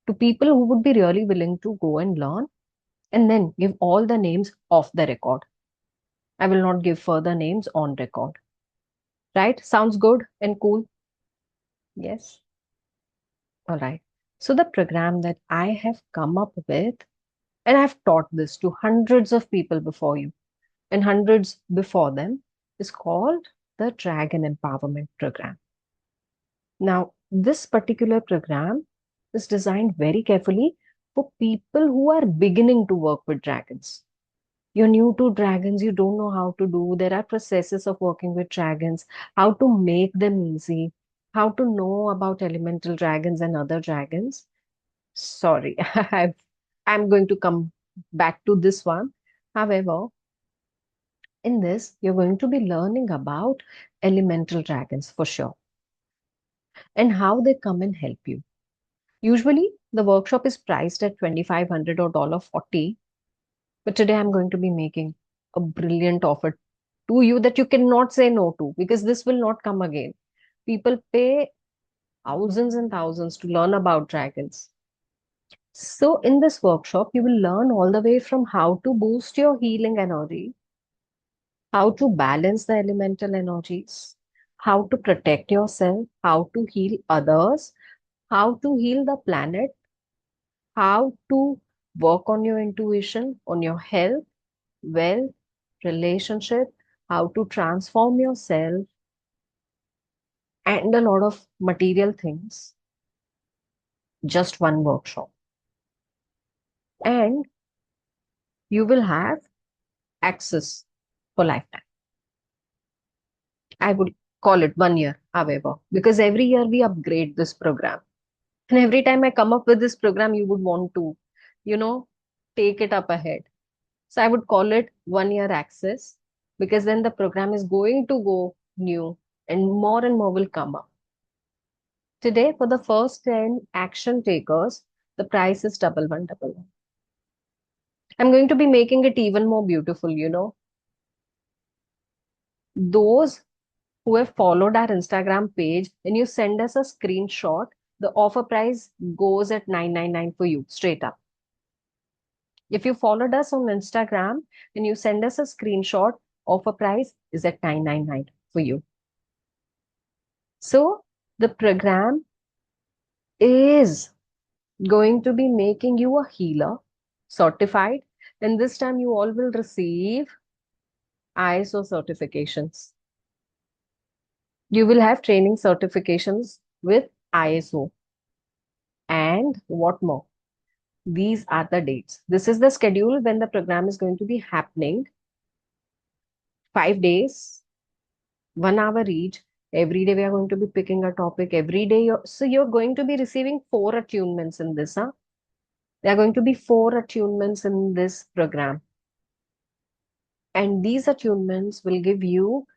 to people who would be really willing to go and learn and then give all the names off the record. I will not give further names on record. Right? Sounds good and cool? Yes. All right. So the program that I have come up with, and I've taught this to hundreds of people before you and hundreds before them, is called the Dragon Empowerment Program. Now, this particular program is designed very carefully for people who are beginning to work with dragons. You're new to dragons, you don't know how to do. There are processes of working with dragons, how to make them easy, how to know about elemental dragons and other dragons. Sorry, I'm going to come back to this one. However, in this, you're going to be learning about elemental dragons for sure and how they come and help you. Usually, the workshop is priced at $2,500 or $40, but today I'm going to be making a brilliant offer to you that you cannot say no to because this will not come again. People pay thousands and thousands to learn about dragons. So, in this workshop, you will learn all the way from how to boost your healing energy, how to balance the elemental energies, how to protect yourself, how to heal others, how to heal the planet, how to work on your intuition, on your health, wealth, relationship, how to transform yourself, and a lot of material things. Just one workshop. And you will have access for lifetime. I would call it 1 year, however, because every year we upgrade this program. And every time I come up with this program, you would want to, you know, take it up ahead. So I would call it 1 year access because then the program is going to go new and more will come up. Today, for the first 10 action takers, the price is double one, double one. I'm going to be making it even more beautiful, Those who have followed our Instagram page and you send us a screenshot, the offer price goes at 999 for you, straight up. If you followed us on Instagram and you send us a screenshot, offer price is at 999 for you. So the program is going to be making you a healer, certified, and this time you all will receive ISO certifications. You will have training certifications with ISO. And what more? These are the dates. This is the schedule when the program is going to be happening. 5 days, 1 hour each. Every day we are going to be picking a topic. Every day, so you're going to be receiving 4 attunements in this. Huh? There are going to be 4 attunements in this program. And these attunements will give you,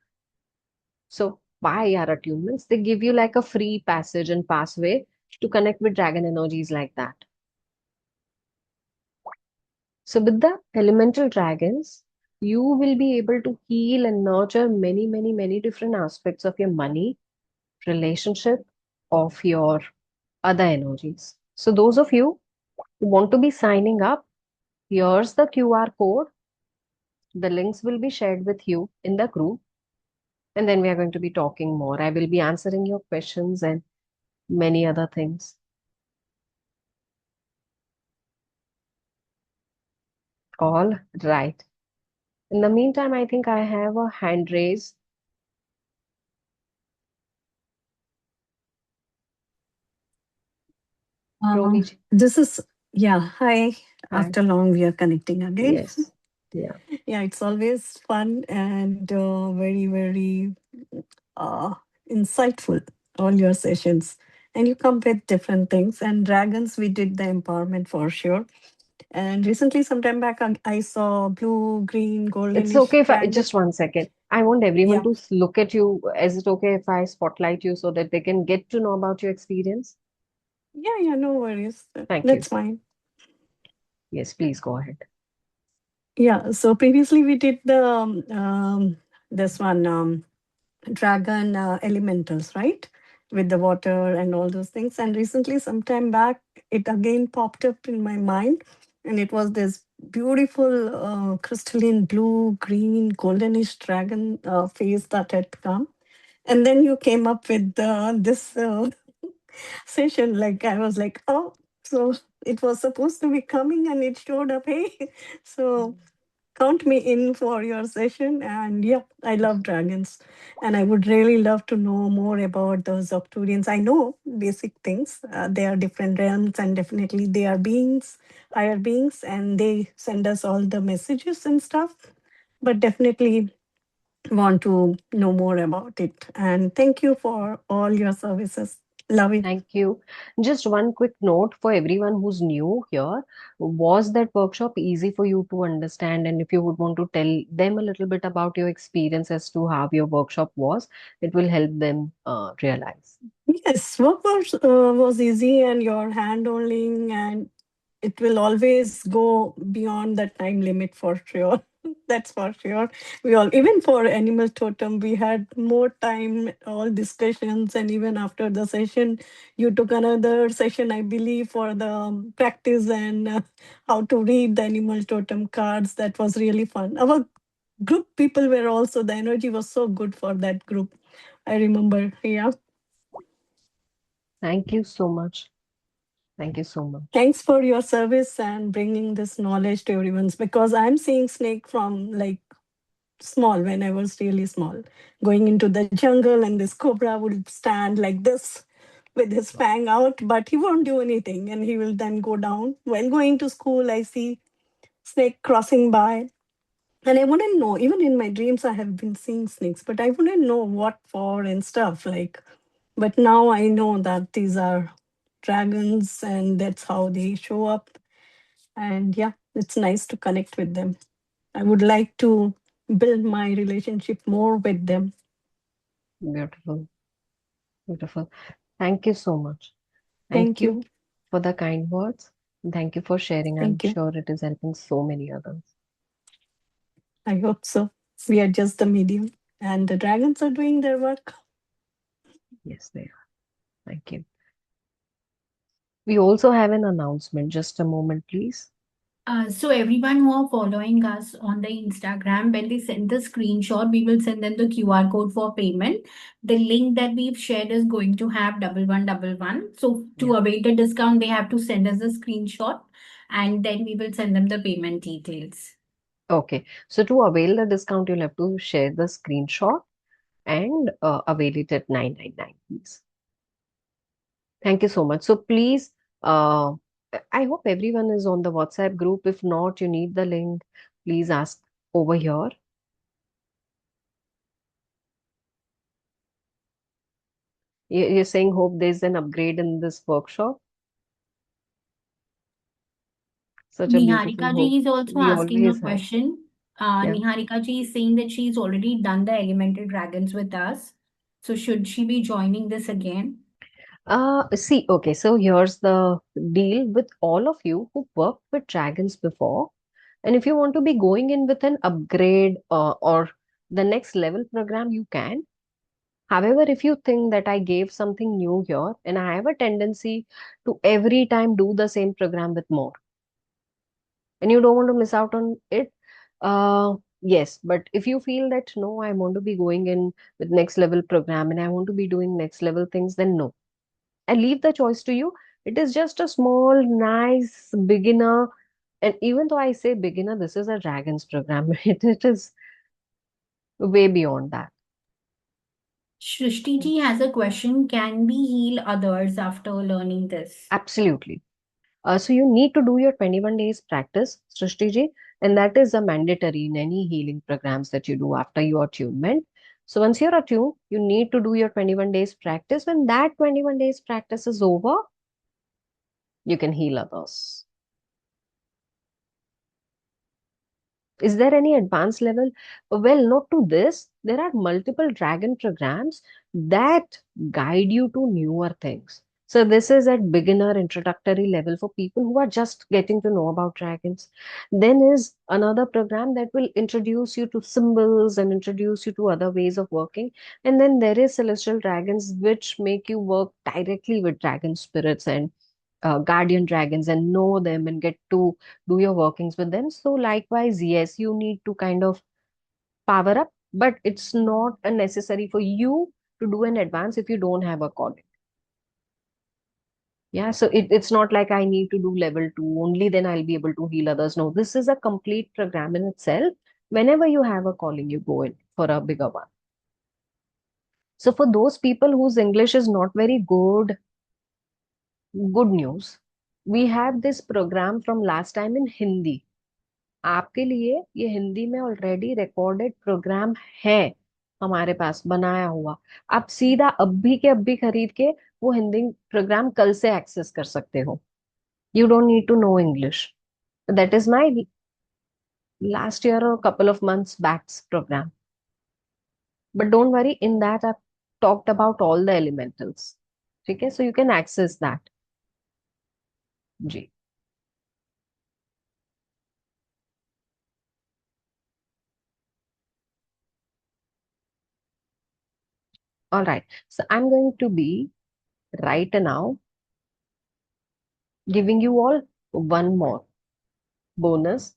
so why are attunements? They give you like a free passage and pathway to connect with dragon energies like that. So with the elemental dragons, you will be able to heal and nurture many, many, many different aspects of your money, relationship, of your other energies. So those of you who want to be signing up, here's the QR code. The links will be shared with you in the group. And then we are going to be talking more. I will be answering your questions and many other things. All right. In the meantime, I think I have a hand raise. Romi ji. This is, yeah, hi. Hi. After long, we are connecting again. Yes. Yeah. Yeah, it's always fun and very, very insightful, all your sessions. And you come with different things. And dragons, we did the empowerment for sure. And recently, sometime back, I saw blue, green, It's goldenish okay if I dragon. just 1 second. I want everyone Yeah, to look at you. Is it okay if I spotlight you so that they can get to know about your experience? yeah, no worries. Thank you. That's fine. Yes, please go ahead. Yeah, so previously we did the this one dragon elementals, right? With the water and all those things. And recently, sometime back, it again popped up in my mind, and it was this beautiful crystalline blue, green, goldenish dragon face that had come. And then you came up with this session. Like I was like, oh, so it was supposed to be coming, and it showed up. Hey, so count me in for your session. And yeah, I love dragons. And I would really love to know more about those Octurians. I know basic things. They are different realms, and definitely they are beings, higher beings, and they send us all the messages and stuff. But definitely want to know more about it. And thank you for all your services. Love it. Thank you. Just one quick note for everyone who's new here. Was that workshop easy for you to understand? And if you would want to tell them a little bit about your experience as to how your workshop was, it will help them realize. Yes, work was easy, and your hand holding, and it will always go beyond the time limit for sure. That's for sure. We all, even for animal totem, we had more time, all discussions, and even after the session, you took another session, I believe, for the practice and how to read the animal totem cards. That was really fun. Our group people were also, the energy was so good for that group. I remember. Yeah. Thank you so much. Thank you so much. Thanks for your service and bringing this knowledge to everyone's, because I'm seeing snake from like small, when I was really small, going into the jungle, and this cobra would stand like this with his fang out, but he won't do anything, and he will then go down. While going to school, I see snake crossing by, and I wouldn't know. Even in my dreams, I have been seeing snakes, but I wouldn't know what for and stuff like. But now I know that these are dragons, and that's how they show up. And yeah, it's nice to connect with them. I would like to build my relationship more with them. Beautiful. Beautiful. Thank you so much. Thank Thank you. you for the kind words. Thank you for sharing. I'm Thank you. sure it is helping so many others. I hope so. We are just the medium, and the dragons are doing their work. Yes, they are. Thank you. We also have an announcement. Just a moment, please. So everyone who are following us on the Instagram, when they send the screenshot, we will send them the QR code for payment. The link that we've shared is going to have 1111. So to Yeah. await the discount, they have to send us a screenshot, and then we will send them the payment details. Okay. So to avail the discount, you'll have to share the screenshot and avail it at 999, please. Thank you so much. So please Uh, I hope everyone is on the WhatsApp group. If not, you need the link, please ask over here. You're saying hope there's an upgrade in this workshop. Such a beautiful Niharika hope. ji is also We asking a always have. question. Yeah. Niharika ji is saying that she's already done the elemental dragons with us. So should she be joining this again? See, okay, so here's the deal with all of you who worked with dragons before. And if you want to be going in with an upgrade or the next level program, you can. However, if you think that I gave something new here, and I have a tendency to every time do the same program with more, and you don't want to miss out on it, yes. But if you feel that no, I want to be going in with next level program and I want to be doing next level things, then no. I leave the choice to you. It is just a small, nice beginner. And even though I say beginner, this is a dragons program. It is way beyond that. Shrishti ji has a question. Can we heal others after learning this? Absolutely. So you need to do your 21 days practice, Srishti ji, and that is a mandatory in any healing programs that you do after your attunement. So once you're attuned, you need to do your 21 days practice. When that 21 days practice is over, you can heal others. Is there any advanced level? Well, not to this. There are multiple dragon programs that guide you to newer things. So this is at beginner introductory level for people who are just getting to know about dragons. Then is another program that will introduce you to symbols and introduce you to other ways of working. And then there is celestial dragons which make you work directly with dragon spirits and guardian dragons and know them and get to do your workings with them. So likewise, yes, you need to kind of power up, but it's not a necessary for you to do an advance if you don't have a calling. Yeah, so it's not like I need to do level 2, only then I'll be able to heal others. No, this is a complete program in itself. Whenever you have a calling, you go in for a bigger one. So for those people whose English is not very good, good news. We have this program from last time in Hindi. आपके लिए ये हिंदी में already recorded program है, हमारे पास बनाया हुआ। आप सीधा अभी के अभी खरीद के वो हिंदी प्रोग्राम कल से एक्सेस कर सकते हो। You don't need to know English. That is my last year और couple of months backs programme. But don't worry, in that I talked about all the elementals. ठीक है, so you can access that. जी। All right. So I'm going to be right now giving you all one more bonus.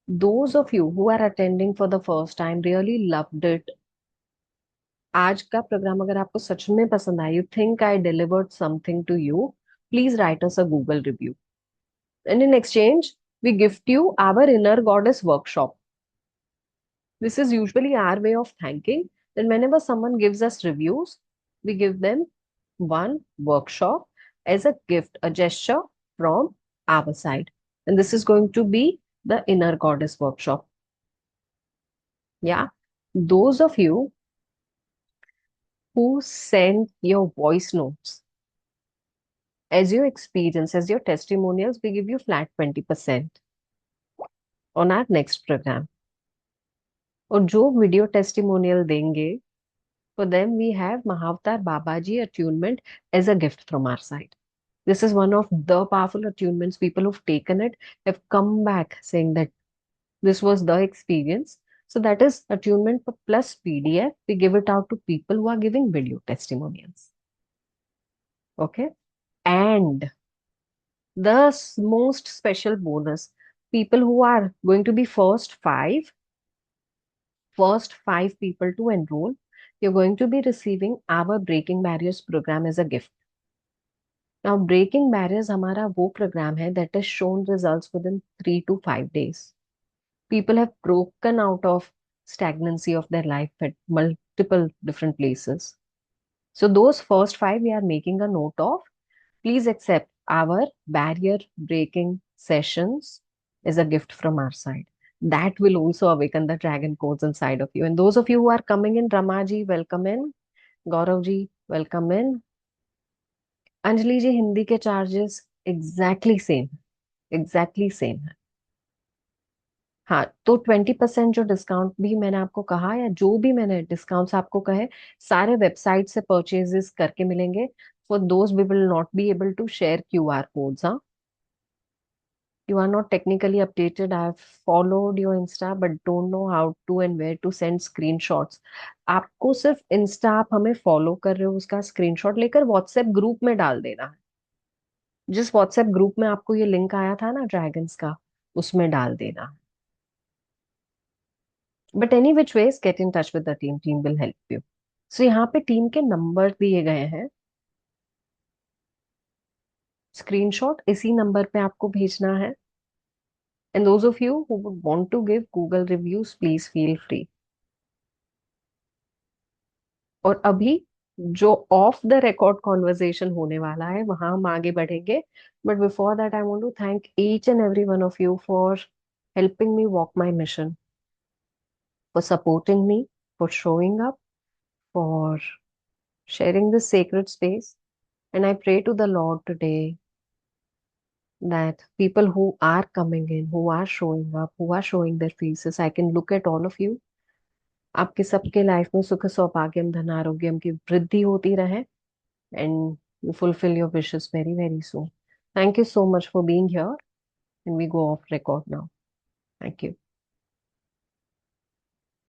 Those of you who are attending for the first time really loved it. आज का programme अगर आपको सच में पसंद आया, you think I delivered something to you, please write us a Google review. And in exchange, we gift you our inner goddess workshop. This is usually our way of thanking. Then whenever someone gives us reviews, we give them one workshop as a gift, a gesture from our side. And this is going to be the inner goddess workshop. Yeah. Those of you who send your voice notes as your experience, as your testimonials, we give you flat 20% on our next program. और जो video testimonial देंगे, for them we have Mahavtar Babaji attunement as a gift from our side. This is one of the powerful attunements. People who've taken it have come back saying that this was the experience. So that is attunement plus PDF. We give it out to people who are giving video testimonials. Okay. And the most special bonus, people who are going to be first five people to enroll, you're going to be receiving our Breaking Barriers program as a gift. Now, Breaking Barriers हमारा वो program है that has shown results within 3 to 5 days. People have broken out of stagnancy of their life at multiple different places. So those first 5 we are making a note of. Please accept our barrier breaking sessions is a gift from our side. That will also awaken the dragon codes inside of you. And those of you who are coming in, Ramaji, welcome in. Gaurav ji, welcome in. Anjali जी, हिंदी के charges exactly same है। हाँ, तो 20% जो discount भी मैंने आपको कहा, या जो भी मैंने डिस्काउंट्स आपको कहे, सारे वेबसाइट से परचेजेस करके मिलेंगे। For those we will not be able to share QR codes. हाँ, you are not technically updated. I have followed your Insta but don't know how to and where to send screenshots. आपको सिर्फ Insta, आप हमें follow कर रहे हो, उसका screenshot लेकर व्हाट्सएप ग्रुप में डाल देना है। जिस व्हाट्सएप ग्रुप में आपको ये लिंक आया था ना ड्रैगन्स का, उसमें डाल देना है। But any which ways, get in touch with the team, team will help you. So यहाँ पे टीम के नंबर दिए गए हैं, स्क्रीनशॉट इसी नंबर पे आपको भेजना है। And those of you who would want to give Google reviews, please feel free. और अभी जो ऑफ द रिकॉर्ड कॉन्वर्सेशन होने वाला है, वहां हम आगे बढ़ेंगे। But before that, I want to thank each and every one of you for helping me walk my mission, for supporting me, for showing up, for sharing this sacred space. And I pray to the Lord today that people who are coming in, who are showing up, who are showing their faces, I can look at all of you. आपके सबके life में सुख सौभाग्यम धन आरोग्यम की वृद्धि होती रहे, and you fulfill your wishes very, very soon. Thank you so much for being here, and we go off record now. Thank you.